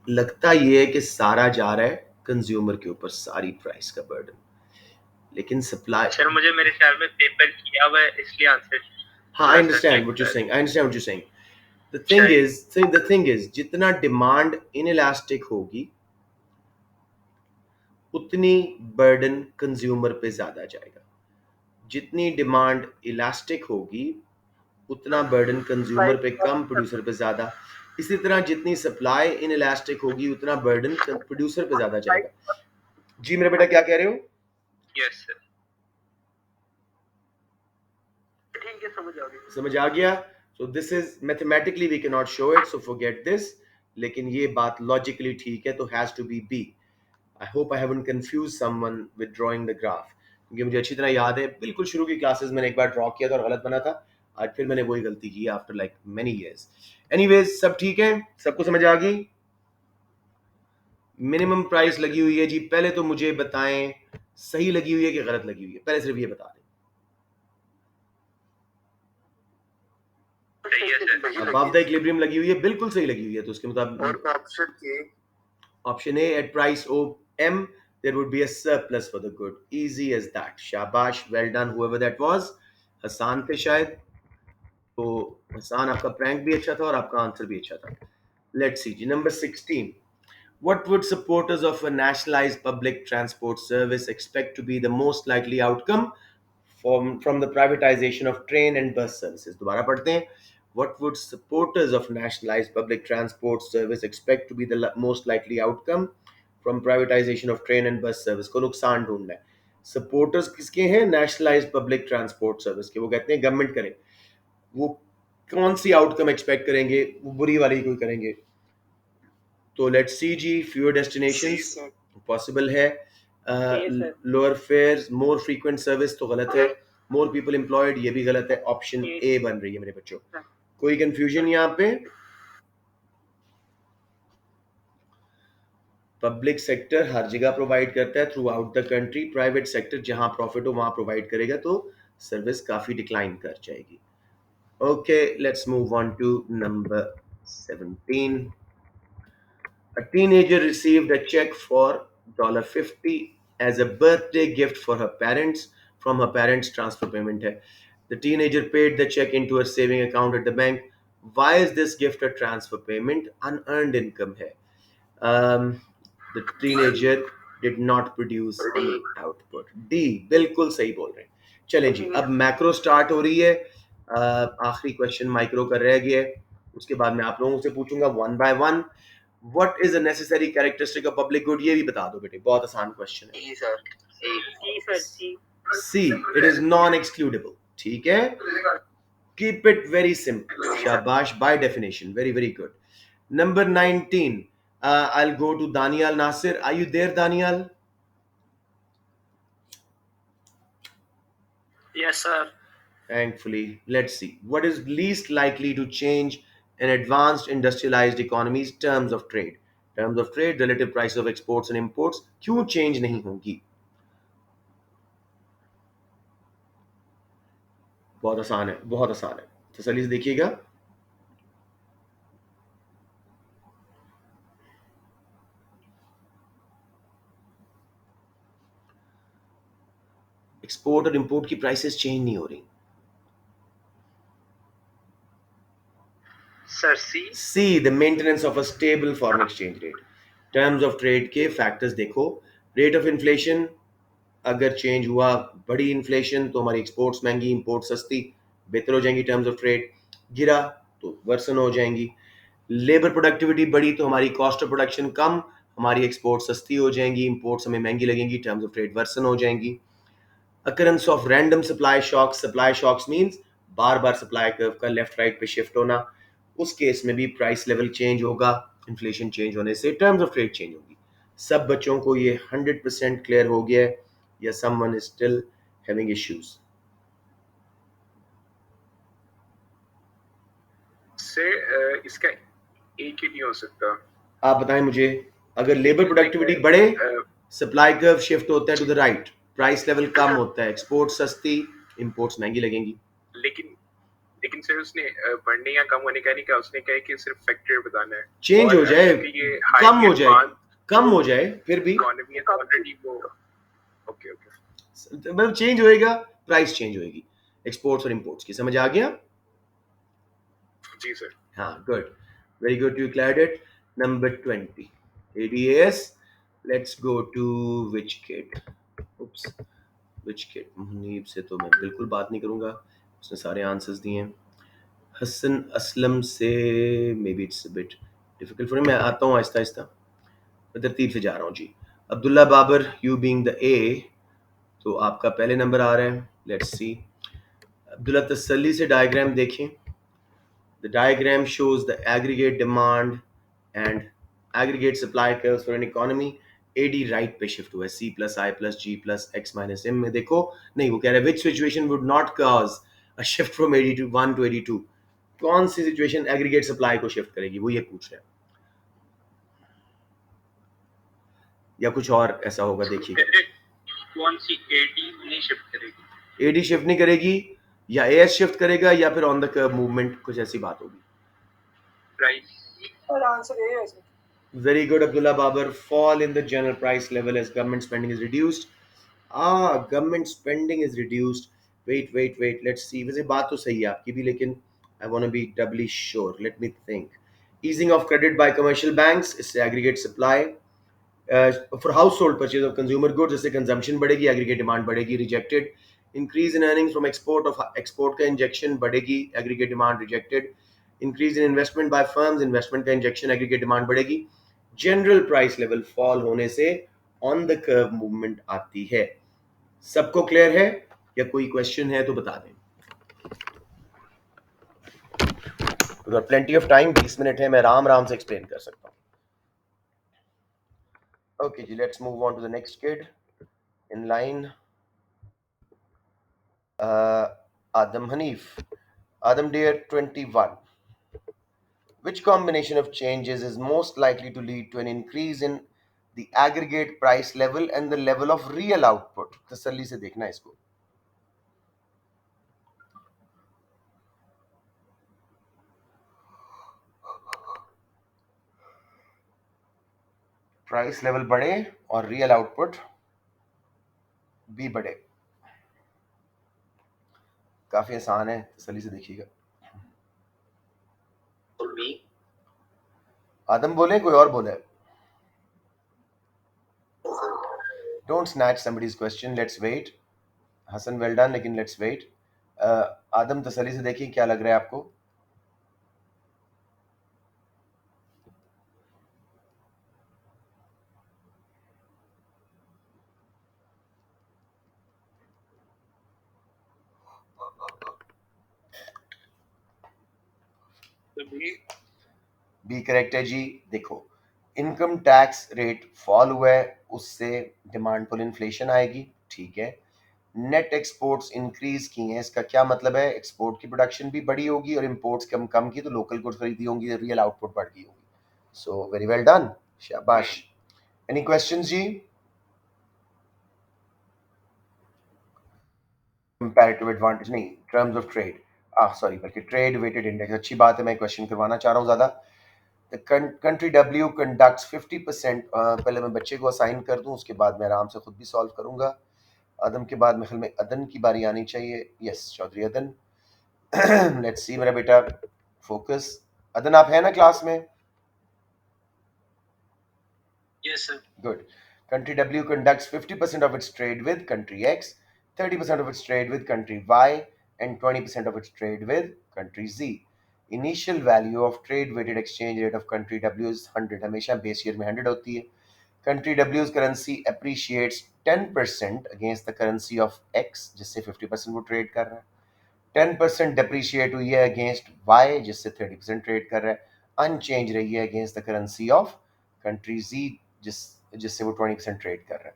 लगता ये है कि सारा जा रहा है कंज्यूमर के ऊपर, सारी प्राइस का बर्डन. लेकिन सप्लाई, सर मुझे मेरे ख्याल में पेपर किया हुआ है इसलिए आंसर हाँ आई थोड़ा सा अंडरस्टैंड चेक व्हाट यू कर. Saying. I understand what you saying. जितना डिमांड इनइलास्टिक होगी, उतनी बर्डन कंज्यूमर पे ज्यादा जाएगा. जितनी डिमांड इलास्टिक होगी, उतना बर्डन कंज्यूमर पे कम, प्रोड्यूसर पे ज्यादा. इसी तरह जितनी सप्लाई इन इलास्टिक होगी, उतना बर्डन प्रोड्यूसर पे ज्यादा जाएगा. जी मेरा बेटा, क्या कह रहे हो? Yes sir. ठीक है, समझ आ गया. So this is mathematically we can not show it, so forget this. लेकिन ये बात लॉजिकली ठीक है, तो has to be B. I hope I haven't confused someone with drawing the graph, क्योंकि मुझे अच्छी तरह याद है, बिल्कुल शुरू की क्लासेस मैंने एक बार ड्रॉ किया था और गलत बना था. आज फिर मैंने वही गलती की after like many years. Anyways, सब ठीक है, सबको समझ आ गई. मिनिमम प्राइस लगी हुई है जी. पहले तो मुझे बताएं, सही लगी हुई है कि गलत लगी हुई है? पहले सिर्फ ये बता दें. सही है सर. अबव द इक्विलिब्रियम लगी हुई है, बिल्कुल सही लगी हुई है. तो उसके मुताबिक और option A. Option A, at price O M there would be a surplus for the good. Easy as that. Shabash, well done, whoever that was. Hassan थे शायद. तो हसान, आपका प्रैंक भी अच्छा था और आपका आंसर भी अच्छा था. लेट्स सी जी, number 16. What would supporters of a nationalized public transport service expect to be the most likely outcome from the privatization of train and bus services? दोबारा पढ़ते हैं. What would supporters of nationalized public transport service expect to be the most likely outcome from privatization of train and bus service? को नुकसान ढूंढना है. Supporters किसके हैं? Nationalised public transport service के. वो कहते हैं गवर्नमेंट करे. वो कौन सी आउटकम एक्सपेक्ट करेंगे? वो बुरी वाली कोई करेंगे. तो लेट्स सी जी. फ्यूअर डेस्टिनेशंस पॉसिबल है. Lower fare, more frequent service तो गलत है. मोर पीपल एम्प्लॉयड, ये भी गलत है. ऑप्शन ए बन रही है मेरे बच्चों. कोई कंफ्यूजन यहाँ पे? पब्लिक सेक्टर हर जगह प्रोवाइड करता है through out the country. Private sector जहां प्रॉफिट हो वहां प्रोवाइड करेगा, तो सर्विस काफी डिक्लाइन कर जाएगी. Okay, let's move on to number 17. A teenager received a check for $50 as a birthday gift for her parents from her parents' transfer payment है. The teenager paid the check into her saving account at the bank. Why is this gift a transfer payment? Unearned income है. um, the teenager did not produce any output. D बिल्कुल सही बोल रहे हैं. चलें जी, अब macro start हो रही है. आखिरी क्वेश्चन माइक्रो का रह गया है. उसके बाद मैं आप लोगों से पूछूंगा one by one. What is a necessary characteristic of public good, ये भी बता दो बेटे, बहुत आसान क्वेश्चन है. C sir, C sir, C. C, it is non excludable. ठीक है, कीप इट वेरी सिंपल. शाबाश, by definition, very very good. Number 19. I'll go to Daniel Nasir. Are you there, Daniel? Yes, sir. Thankfully. Let's see. What is least likely to change in advanced industrialized economies? Terms of trade. Terms of trade, relative prices of exports and imports. क्यों change नहीं होगी? बहुत आसान है, बहुत आसान है. तसल्ली से देखिएगा. एक्सपोर्ट और इंपोर्ट की प्राइसेस चेंज नहीं हो रही. Sir, C. C, the maintenance of a stable foreign exchange rate. Terms of trade के फैक्टर्स देखो. रेट ऑफ इन्फ्लेशन, अगर चेंज हुआ, बड़ी इन्फ्लेशन, तो हमारी एक्सपोर्ट्स महंगी, इंपोर्ट सस्ती, बेहतर हो जाएंगी. टर्म्स ऑफ ट्रेड गिरा तो वर्सन हो जाएंगी. लेबर प्रोडक्टिविटी बढ़ी तो हमारी कॉस्ट ऑफ प्रोडक्शन कम, हमारी एक्सपोर्ट सस्ती हो जाएंगी, इंपोर्ट्स हमें महंगी लगेंगी, टर्म्स ऑफ ट्रेड वर्सन हो जाएंगी. Occurrence of random supply shocks means बार बार सप्लाई कर्व का लेफ्ट राइट पे शिफ्ट होना. उस केस में भी प्राइस लेवल चेंज होगा. इन्फ्लेशन चेंज होने से टर्म्स ऑफ ट्रेड चेंज होगी. सब बच्चों को ये 100% क्लियर हो गया है या someone is still having issues? से इसका एक ही नहीं हो सकता. आप बताएं मुझे. अगर लेबर प्रोडक्टिविटी बढ़े, सप्लाई कर्व शिफ्ट होता है to the right, price level कम होता है, एक्सपोर्ट सस्ती, इंपोर्ट्स महंगी लगेंगी. लेकिन लेकिन सर उसने बढ़ने या कम होने का नहीं कहा, उसने कहा कि सिर्फ फैक्टर बताना है. चेंज हो जाए, ये कम हो जाए, कम हो जाए फिर भी इकोनॉमी है ऑलरेडी वो. Okay, okay. मतलब चेंज होएगा, प्राइस चेंज होएगी एक्सपोर्ट्स और इंपोर्ट्स की. समझ आ गया? जी सर. हाँ, good, very good, you cleared it. Number 20, ADS. Let's go to which kid. Oops, which kid. Muneeb से तो मैं बिल्कुल बात नहीं करूंगा, उसने सारे आंसर्स दिए हैं. हसन असलम से may be it's bit difficult for, मैं आता हूँ आहिस्ता आहिस्ता, मैं तरतीब से जा रहा हूँ जी. Abdullah Babar, you being the A, तो आपका पहले नंबर आ रहा है. लेट्स सी. अब्दुल्ला, तसल्ली से डायग्राम देखें. The diagram shows the aggregate demand and aggregate supply curves for an economy. AD right पे शिफ्ट हुआ है. C plus I plus G plus X minus M में देखो. नहीं, वो कह रहा है which situation would not cause a shift from 81 to 82. कौन सी सिचुएशन एग्रीगेट सप्लाई को शिफ्ट करेगी, वो ये पूछ रहे हैं. या कुछ और ऐसा होगा, देखिए. कौन सी एडी नहीं शिफ्ट करेगी? एडी शिफ्ट नहीं करेगी, या एएस शिफ्ट करेगा, या फिर ऑन द कर्व मूवमेंट, कुछ ऐसी बात होगी. प्राइस. और आंसर ये है sir. Very good, Abdullah Babar. Fall in the general price level as government spending is reduced. Government spending is reduced. Wait. Let's see. वैसे बात तो सही है आपकी भी, लेकिन I want to be doubly sure. Let me think. Easing of credit by commercial banks is aggregate supply. For household purchase of consumer goods, इससे consumption बढ़ेगी, aggregate demand बढ़ेगी, rejected. Increase in earnings from export का injection बढ़ेगी, aggregate demand rejected. Increase in investment by firms, investment का injection, aggregate demand बढ़ेगी. General price level fall होने से on the curve movement आती है. सबको क्लियर है या कोई क्वेश्चन है तो बता दें. प्लेंटी ऑफ टाइम, 20 मिनट है, मैं राम राम से एक्सप्लेन कर सकता हूँ. ओके जी, let's move on to the next kid in line. Adam Hanif. Adam dear, 21. Which combination of changes is most likely to lead to an increase in the aggregate price level and the level of real output? तसल्ली से देखना इसको. Price level बढ़े और real output भी बढ़े. काफी आसान है, तसल्ली से देखिएगा। आदम बोले कोई और बोले? Don't snatch somebody's question, let's wait. Hassan well done, लेकिन लेट्स वेट। आदम तसल्ली से देखिए क्या लग रहा है आपको। बी करेक्ट है जी। देखो, इनकम टैक्स रेट फॉल हुआ है, उससे डिमांड पुल इन्फ्लेशन आएगी, ठीक है। नेट एक्सपोर्ट्स इंक्रीज की हैं, इसका क्या मतलब है? एक्सपोर्ट की प्रोडक्शन भी बड़ी होगी और इंपोर्ट्स कम कम की, तो लोकल गुड्स खरीदी होंगी, रियल आउटपुट बढ़ गई होगी। सो वेरी वेल डन, शाबाश। एनी क्वेश्चंस जी? कंपैरेटिव एडवांटेज नहीं, टर्म्स ऑफ ट्रेड, सॉरी, बल्कि ट्रेड वेटेड इंडेक्स। अच्छी बात है, मैं क्वेश्चन करवाना चाह रहा हूँ ज्यादा। द कंट्री डब्ल्यू कंडक्ट्स 50%, पहले मैं बच्चे को असाइन कर दूं, उसके बाद मैं आराम से खुद भी सॉल्व करूंगा। अदम के बाद मेरे ख्याल में अदन की बारी आनी चाहिए। यस, चौधरी अदन। लेट्स सी मेरा बेटा, फोकस। अदन आप है ना क्लास में? Yes, sir. Good. Country W conducts 50% of its trade with country X, 30% of its trade with country Y, and 20% of its trade with country Z. Initial value of trade weighted exchange rate of country W is 100. हमेशा base year में 100 होती है. Country W's currency appreciates 10% against the currency of X, जिससे 50% वो trade कर रहा है. 10% depreciate हुई है अगेंस्ट वाई, जिससे 30% ट्रेड कर रहा है. अनचेंज रही है against the currency of country जी, जिससे वो 20% ट्रेड कर रहा है.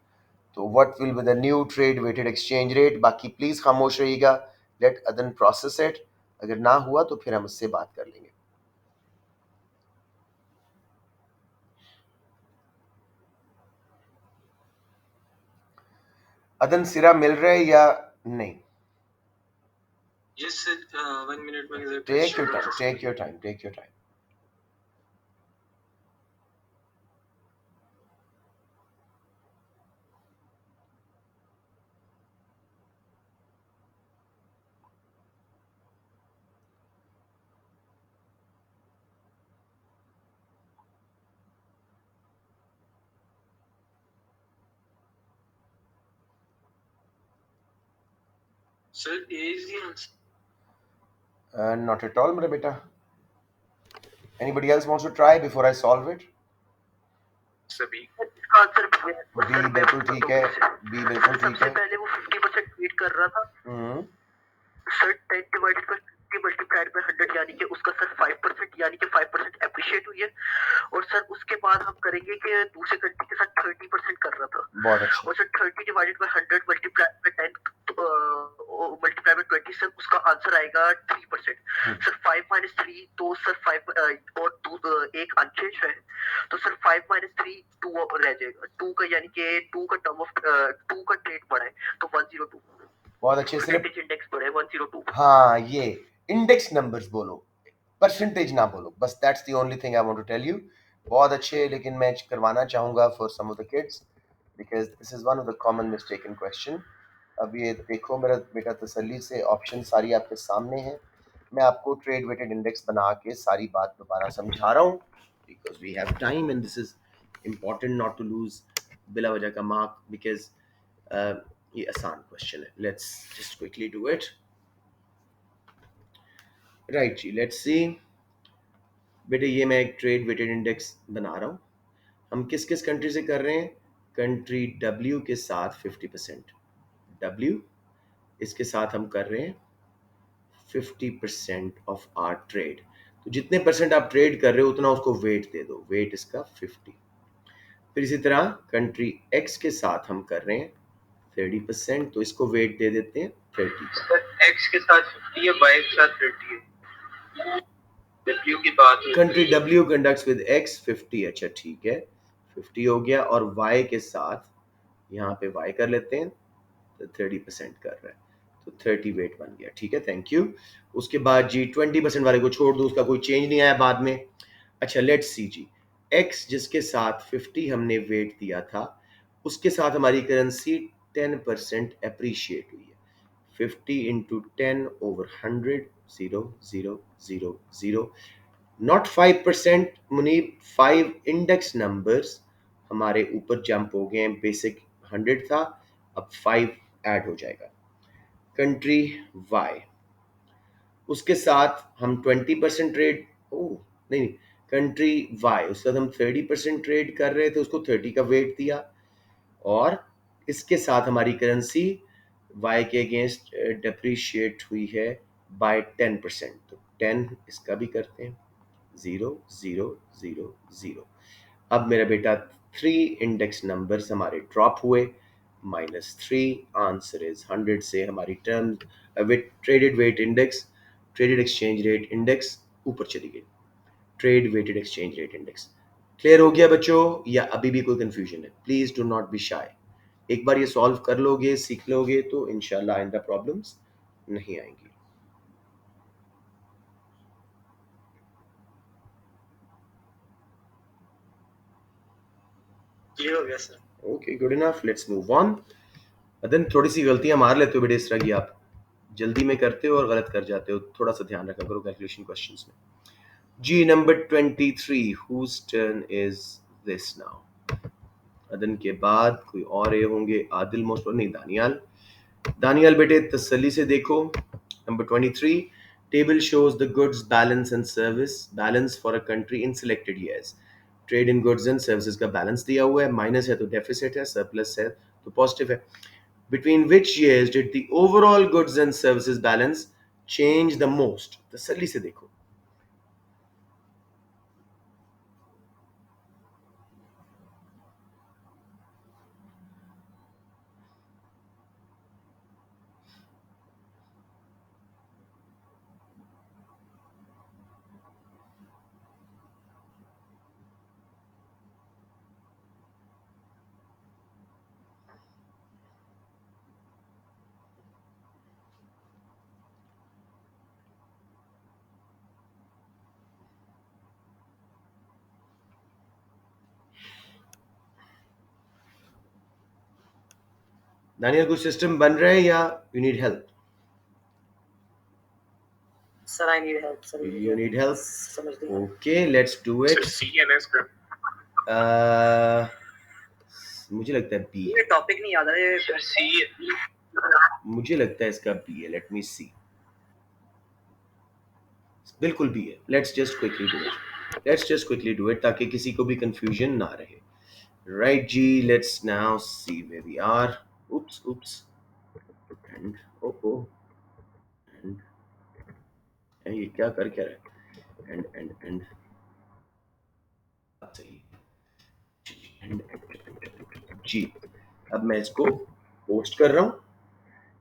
तो what will be the new trade weighted exchange rate? बाकी प्लीज खामोश रहिएगा, लेट अदन प्रोसेस इट. अगर ना हुआ तो फिर हम उससे बात कर लेंगे. अदन सिरा मिल रहा है या नहीं? Yes, sir. 1 minute में take your time, take your time, take your time. Sir, A is the answer. Not at all मेरा बेटा. Anybody else wants to try before I solve it? सभी इसका आंसर भी है बी सर, मैं बिल्कुल बताता ठीक हूँ है, कैसे। बी बिल्कुल सर ठीक सबसे है. पहले वो 50% ट्वीट कर रहा था sir, 10 divided by 50 multiplied by 100, यानी कि उसका सर 5%, यानी कि 5% एप्रिशिएट हुई है। और सर उसके बाद हम करेंगे कि दूसरे कंट्री के साथ 30% कर रहा था। बहुत अच्छा. और sir 30 divided by 100 multiplied by 10 multiplied by 20, sir उसका आंसर आएगा 3%। सर 5 माइनस 3, तो सर 5 और 2 एक अनचेंज है, तो सर 5 माइनस 3 2 रह जाएगा। 2 का यानी कि 2 का टर्म ऑफ 2 का ट्रेड बढ़ा है, तो 102। बहुत अच्छे से. इंडेक्स बढ़ा है 102। हाँ, ये इंडेक्स नंबर्स बोलो, परसेंटेज ना बोलो, बस. That's the only thing I want to tell you. बहुत अच्छे, लेकिन मैं करवाना चाहूंगा for some of the kids, because this is one of the common mistake in question. अब ये देखो मेरा बेटा, तसल्ली से, ऑप्शन सारी आपके सामने है. मैं आपको ट्रेड वेटेड इंडेक्स बना के सारी बात दोबारा समझा रहा हूँ, because we have time and this is important not to lose बिला वजह का मार्क, बिकॉज ये आसान क्वेश्चन है. Let's just quickly do it. Right जी, लेट्स सी. बेटे ये मैं एक ट्रेड वेटेड इंडेक्स बना रहा हूँ. हम किस किस कंट्री से कर रहे हैं? कंट्री डब्ल्यू के साथ 50%. डब्ल्यू, इसके साथ हम कर रहे हैं 50% ऑफ आर ट्रेड. तो जितने परसेंट आप ट्रेड कर रहे हो उतना उसको वेट दे दो, वेट इसका 50. फिर इसी तरह कंट्री एक्स के साथ हम कर रहे हैं 30%, तो इसको वेट दे देते हैं 30 का. एक्स के साथ 50 है, वाई के साथ 30 है। डब्ल्यू की बात country W conducts with x 50. अच्छा ठीक है, 50 हो गया. और वाई के साथ यहाँ पे वाई कर लेते हैं, तो 30% कर रहा है, तो 30 वेट बन गया. ठीक है, थैंक यू. उसके बाद जी 20% वाले को छोड़ दो, उसका कोई चेंज नहीं आया बाद में. अच्छा, लेट्स सी जी, एक्स जिसके साथ 50 हमने वेट दिया था, उसके साथ हमारी करेंसी 10% अप्रिशिएट हुई है. 50 into 10 over 100, 0 0 0 0. Not 5%, Munib 5 index numbers हमारे ऊपर जंप हो गए हैं। बेसिक 100 था, अब 5 ऐड हो जाएगा। कंट्री वाई, उसके साथ हम 20% ट्रेड, ओ नहीं, कंट्री वाई उसके साथ हम 30% ट्रेड कर रहे थे, उसको 30 का वेट दिया। और इसके साथ हमारी करेंसी वाई के अगेंस्ट डिप्रिशिएट हुई है बाय 10%, तो 10 इसका भी करते हैं, 0 0 0 0। अब मेरा बेटा 3 इंडेक्स नंबर्स हमारे ड्रॉप हुए, -3। आंसर इज 100 से हमारी term with traded weight index, traded exchange rate index ऊपर चली गई। Trade weighted exchange rate index. Clear हो गया बच्चों, या अभी भी कोई कंफ्यूजन है? Please do not be shy. एक बार ये सॉल्व कर लोगे, सीख लोगे, तो इंशाल्लाह आइंदा प्रॉब्लम्स नहीं आएंगी। ये हो गया sir. Okay, good enough, let's move on. Then थोड़ी सी गलतियां मार लेते हो बेटे इस तरह की, आप जल्दी में करते हो और गलत कर जाते हो, थोड़ा सा ध्यान रखा करो कैलकुलेशन क्वेश्चंस में। जी number 23, whose turn is this now? Adan के बाद कोई और ये होंगे, आदिल मोस्ट नहीं, दानियाल। दानियाल बेटे तसल्ली से देखो, number 23, table shows the goods balance and service balance for a country in selected years. Trade in goods and services का बैलेंस दिया हुआ है, माइनस है तो डेफिसिट है, सरप्लस है तो पॉजिटिव है। Between which years did the overall goods and services balance change the most? तसल्ली से देखो। दानियाल कुछ सिस्टम बन रहा है या you need help? Sir I need help sir. You need help? समझ नहीं। Okay, let's do it. Uh, मुझे लगता है बी ये टॉपिक नहीं याद है सर। सी। मुझे लगता है इसका बी है, लेट मी सी। बिल्कुल बी है। Let's just quickly do it, let's just quickly do it ताकि किसी को भी कंफ्यूजन ना रहे। राइट जी, let's now see where we are. oops oops and O O and, ये क्या कर क्या रहा है? एंड सही, एंड जी। अब मैं इसको पोस्ट कर रहा हूँ।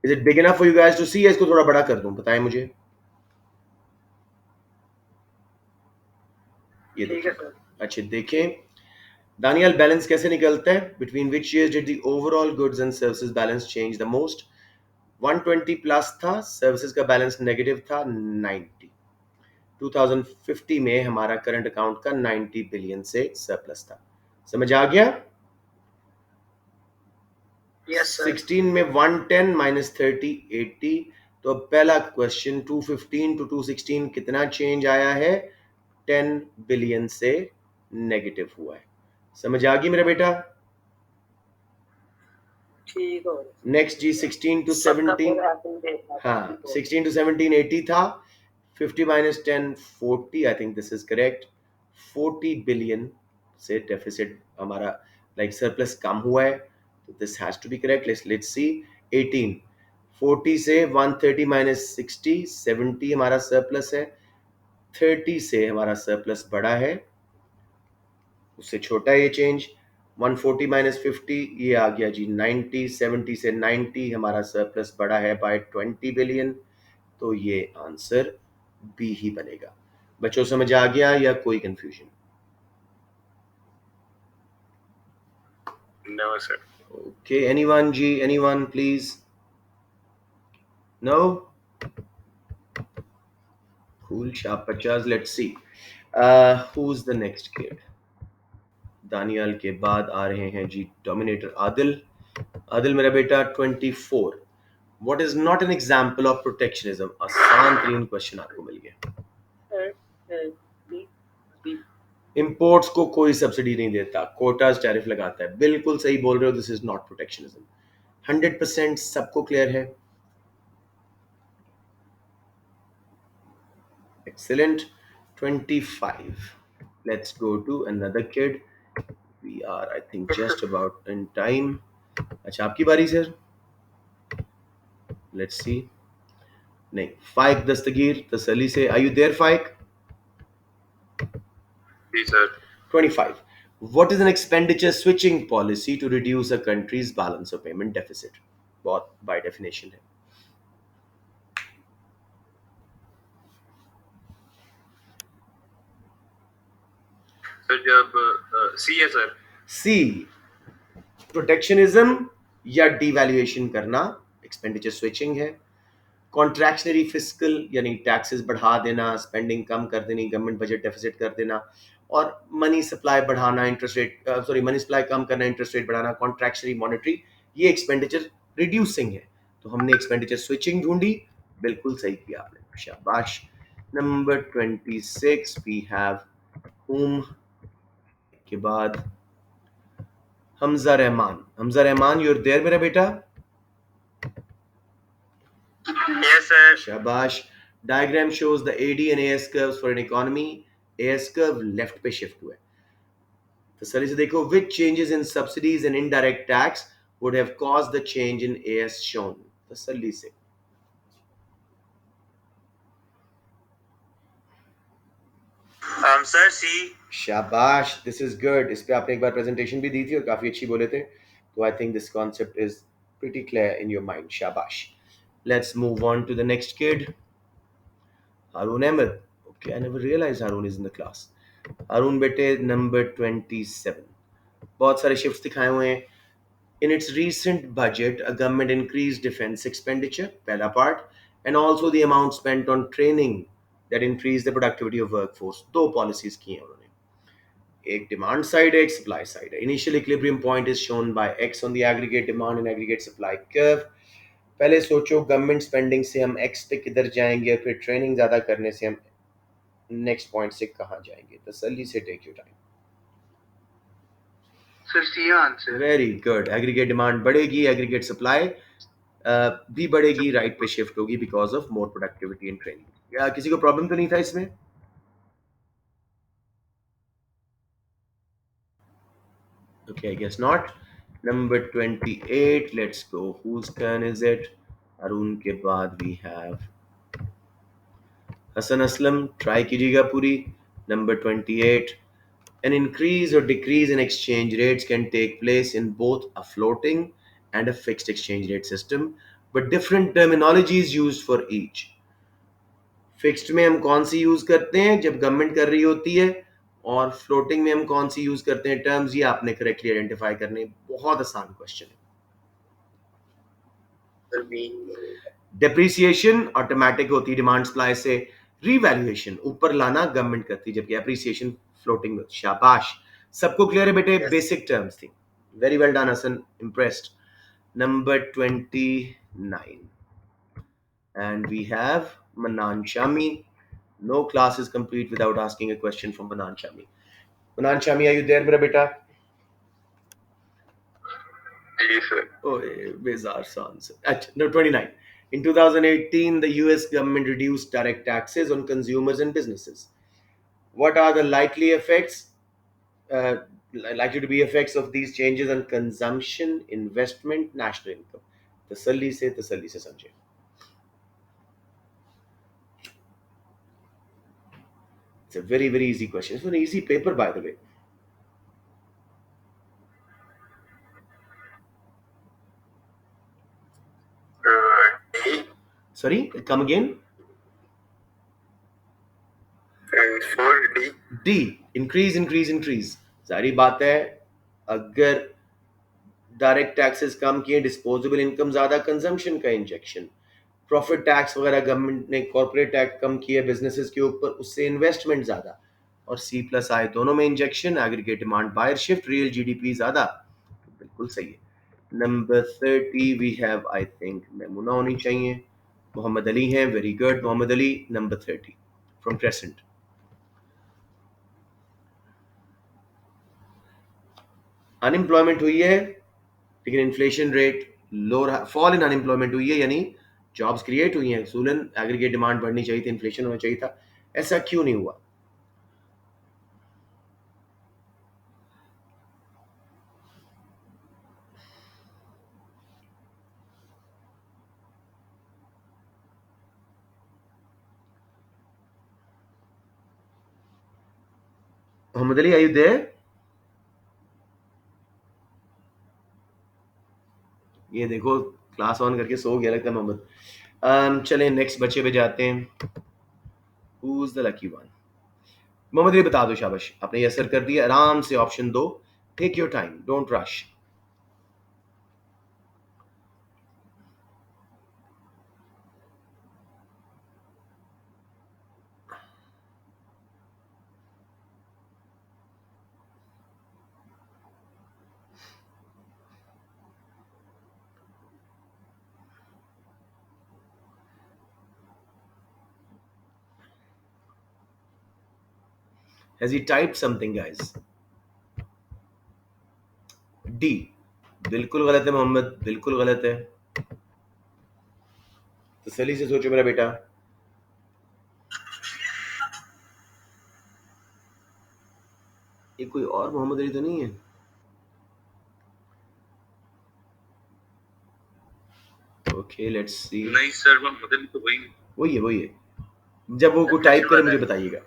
Is it big enough for you guys to see, या इसको थोड़ा बड़ा कर दूं? बताएं मुझे। ये ठीक है देखें, सर। अच्छे देखें। दानियल, बैलेंस कैसे निकलता है? Between which years did the overall goods and services balance change the most? 120 plus था, सर्विसेज का बैलेंस नेगेटिव था 90। 2050 में हमारा करंट अकाउंट का 90 बिलियन से सरप्लस था। समझ आ गया? Yes sir. 16 में 110 माइनस 30 80। तो अब पहला क्वेश्चन, 215 टू 216 कितना चेंज आया है? 10 बिलियन से नेगेटिव हुआ है। समझ आ गई मेरा बेटा? ठीक हो। नेक्स्ट जी, 16 टू 17। हाँ, 16 टू 17 80 था। 50 minus 10 40, I think this is correct. 40 billion से डेफिसिट हमारा लाइक सरप्लस कम हुआ है, तो this has to be correct. Let's see. 18, 40 से 130 माइनस 60 70 हमारा सरप्लस है। 30 से हमारा सरप्लस बड़ा है, उससे छोटा है ये चेंज। 140 माइनस 50 ये आ गया जी 90। 70 से 90 हमारा सरप्लस बड़ा है बाय 20 बिलियन, तो ये आंसर बी ही बनेगा। बच्चों समझ आ गया या कोई confusion? No sir. Okay, anyone जी, anyone please? No? Cool, sharp 50। Let's see who is the next kid. Daniyal के बाद आ रहे हैं जी डोमिनेटर आदिल। आदिल मेरा बेटा 24, what is not an example of protectionism? आसान तरीन क्वेश्चन आपको मिल गया। इंपोर्ट्स को कोई सब्सिडी नहीं देता, कोटाज टैरिफ लगाता है। बिल्कुल सही बोल रहे हो, दिस इज नॉट प्रोटेक्शनिज्म। 100% सबको क्लियर है? Excellent. 25. Let's go to another kid. We are, I think, just about in time. अच्छा, आपकी बारी सर। Let's see. नहीं, फाइक दस्तगीर तसल्ली से। Are you there, Faiq? जी sir. 25. What is an expenditure switching policy to reduce a country's balance of payment deficit? बहुत by definition है। Sir जब सी है सर। सी, प्रोटेक्शनिज्म या डिवैल्यूएशन करना एक्सपेंडिचर स्विचिंग है। कॉन्ट्रैक्शनरी फिस्कल यानी टैक्सेस बढ़ा देना, स्पेंडिंग कम कर देनी, गवर्नमेंट बजट डेफिसिट कर देना, और मनी सप्लाई बढ़ाना, इंटरेस्ट रेट मनी सप्लाई कम करना, इंटरेस्ट रेट बढ़ाना। कॉन्ट्रैक्शनरी मॉनेटरी, ये एक्सपेंडिचर रिड्यूसिंग है। तो हमने एक्सपेंडिचर स्विचिंग ढूंढी, बिल्कुल सही किया आपने, शाबाश। नंबर 26 वी हैव हुम के बाद हमजा रहमान। हमजा रहमान, यूर देयर मेरा बेटा? Yes sir. शाबाश। Diagram shows the AD and AS curves for an economy. AS curve left पे शिफ्ट हुआ है। तसल्ली से देखो, which changes in subsidies and indirect tax would have caused the change in AS shown? तसल्ली से। Sir सी। शाबाश, दिस इज गुड। इस पे आपने एक बार प्रेजेंटेशन भी दी थी और काफी अच्छी बोले थे, तो I think this concept is pretty clear in your mind. शाबाश। Let's move on to the next kid, Haroon Ahmed. Okay, I never realise Haroon is in the class. Haroon बेटे, नंबर 27। बहुत सारे शिफ्ट्स दिखाए हुए हैं। In its recent budget, a government increased defense expenditure, पहला part, and also the amount spent on training that increased the productivity of workforce. दो policies की हैं उन्होंने, एक demand side है, एक supply side है। Initial equilibrium point is shown by X on the aggregate demand and aggregate supply curve. पहले सोचो गवर्नमेंट स्पेंडिंग से हम X पे किधर जाएंगे, फिर ट्रेनिंग ज़्यादा करने से हम नेक्स्ट पॉइंट से कहाँ जाएंगे। तसल्ली से take your time. Sir C answer. Very good. Aggregate demand बढ़ेगी, एग्रीगेट सप्लाई भी बढ़ेगी, राइट पे शिफ्ट होगी because of more productivity and training. या किसी को प्रॉब्लम तो नहीं था इसमें? Okay, I guess not. Number 28, let's go, whose turn is it? Arun के बाद we have Hassan Aslam. Try कीजिएगा पूरी। Number 28, an increase or decrease in exchange rates can take place in both a floating and a fixed exchange rate system, but different terminology is used for each. Fixed में हम कौन सी use करते हैं जब government कर रही होती है, और फ्लोटिंग में हम कौन सी यूज करते हैं टर्म्स, ये आपने करेक्टली आइडेंटिफाई करने। बहुत आसान क्वेश्चन है। डेप्रिसिएशन ऑटोमेटिक होती है डिमांड सप्लाई से, रिवैल्यूएशन ऊपर लाना गवर्नमेंट करती है, जबकि एप्रिसिएशन फ्लोटिंग में। शाबाश, सबको क्लियर है बेटे? बेसिक टर्म्स थी। Very well done Hassan, impressed. Number 29 and we have Manan Shami. No class is complete without asking a question from Manan Shami. Manan Shami, are you there, मेरा बेटा? जी sir. Oh, bizarre answer. No, 29. In 2018, the US government reduced direct taxes on consumers and businesses. What are the likely effects, uh, likely to be effects of these changes on consumption, investment, national income? तसल्ली से समझे। It's a very, very easy question. It's an easy paper, by the way. D. Sorry, come again. Four D. D, increase increase increase. सारी बात है, अगर direct taxes कम किए, disposable income ज्यादा, consumption का इंजेक्शन। प्रॉफिट टैक्स वगैरह government ने corporate tax कम किए बिजनेसेस के ऊपर, उससे इन्वेस्टमेंट ज्यादा, और सी प्लस आई दोनों में injection, aggregate demand buyer shift, real GDP ज्यादा। बिल्कुल सही है। Number 30 we have I think Memuna होनी चाहिए, मोहम्मद अली हैं, very good Mohammad Ali, number 30 from Crescent. Unemployment हुई है लेकिन इन्फ्लेशन रेट लो रहा, फॉल इन अनएम्प्लॉयमेंट हुई है यानी जॉब्स क्रिएट हुई हैं, सूलन एग्रीगेट डिमांड बढ़नी चाहिए थी, इन्फ्लेशन होना चाहिए था, ऐसा क्यों नहीं हुआ? Mohammad Ali, are you there? ये देखो क्लास ऑन करके सो गया लगता है मोहम्मद। चलें नेक्स्ट बच्चे पे जाते हैं। Who is the lucky one? Mohammad Ali बता दो, शाबाश, आपने ये असर कर दिया, आराम से ऑप्शन दो, take your time, don't rush. Has he typed something guys? D. बिल्कुल गलत है मोहम्मद, बिल्कुल गलत है, तसल्ली से सोचो मेरा बेटा। ये कोई और मोहम्मद अली तो नहीं है? ओके लेट्स सी। नहीं सर, मोहम्मद अली तो वही है, वही है। जब वो को टाइप करे मुझे बताइएगा।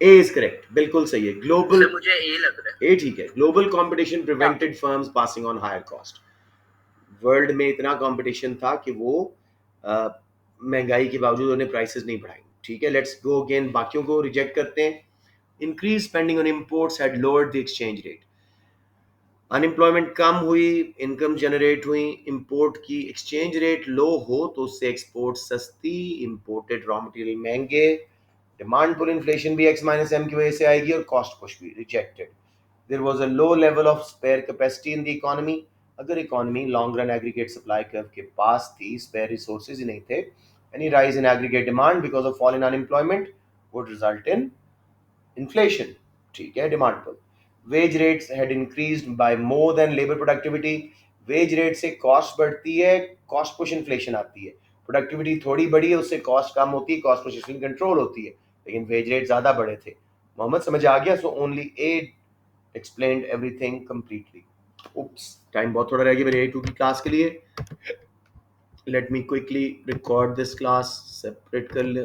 ए इज करेक्ट, बिल्कुल सही है। ग्लोबल, मुझे ए लग रहा है। ए ठीक है। Global competition prevented firms passing on higher cost. World में इतना कंपटीशन था कि वो महंगाई के बावजूद उन्हें प्राइसेस नहीं बढ़ाई। ठीक है, लेट्स गो अगेन, बाकियों को रिजेक्ट करते हैं। Increase spending on imports had lowered the exchange rate. Unemployment कम हुई, इनकम जनरेट हुई, इंपोर्ट की एक्सचेंज रेट लो हो तो उससे एक्सपोर्ट सस्ती, इंपोर्टेड रॉ मटेरियल महंगे, डिमांड पुल इन्फ्लेशन भी एक्स माइनस एम की वजह से आएगी, और कॉस्ट पुश भी rejected. There was a low level of spare capacity in the economy. अगर economy long run aggregate supply curve के पास थी, स्पेयर रिसोर्सेज ही नहीं थे, any rise in aggregate demand because of fall in unemployment would result in inflation. ठीक है, demand पर wage rates had increased by more than labour productivity. Wage rate से कॉस्ट बढ़ती है, कॉस्ट पुश इन्फ्लेशन आती है। प्रोडक्टिविटी थोड़ी बढ़ी है, उससे कॉस्ट कम होती है, कॉस्ट पुश कंट्रोल होती है, लेकिन वेज रेट ज्यादा बढ़े थे। मोहम्मद समझ आ गया? सो ओनली ए एक्सप्लेन्ड एवरीथिंग कंप्लीटली। उप्स, टाइम बहुत थोड़ा रह गया मेरे A2 की क्लास के लिए। Let me quickly record this class, separate कर ले।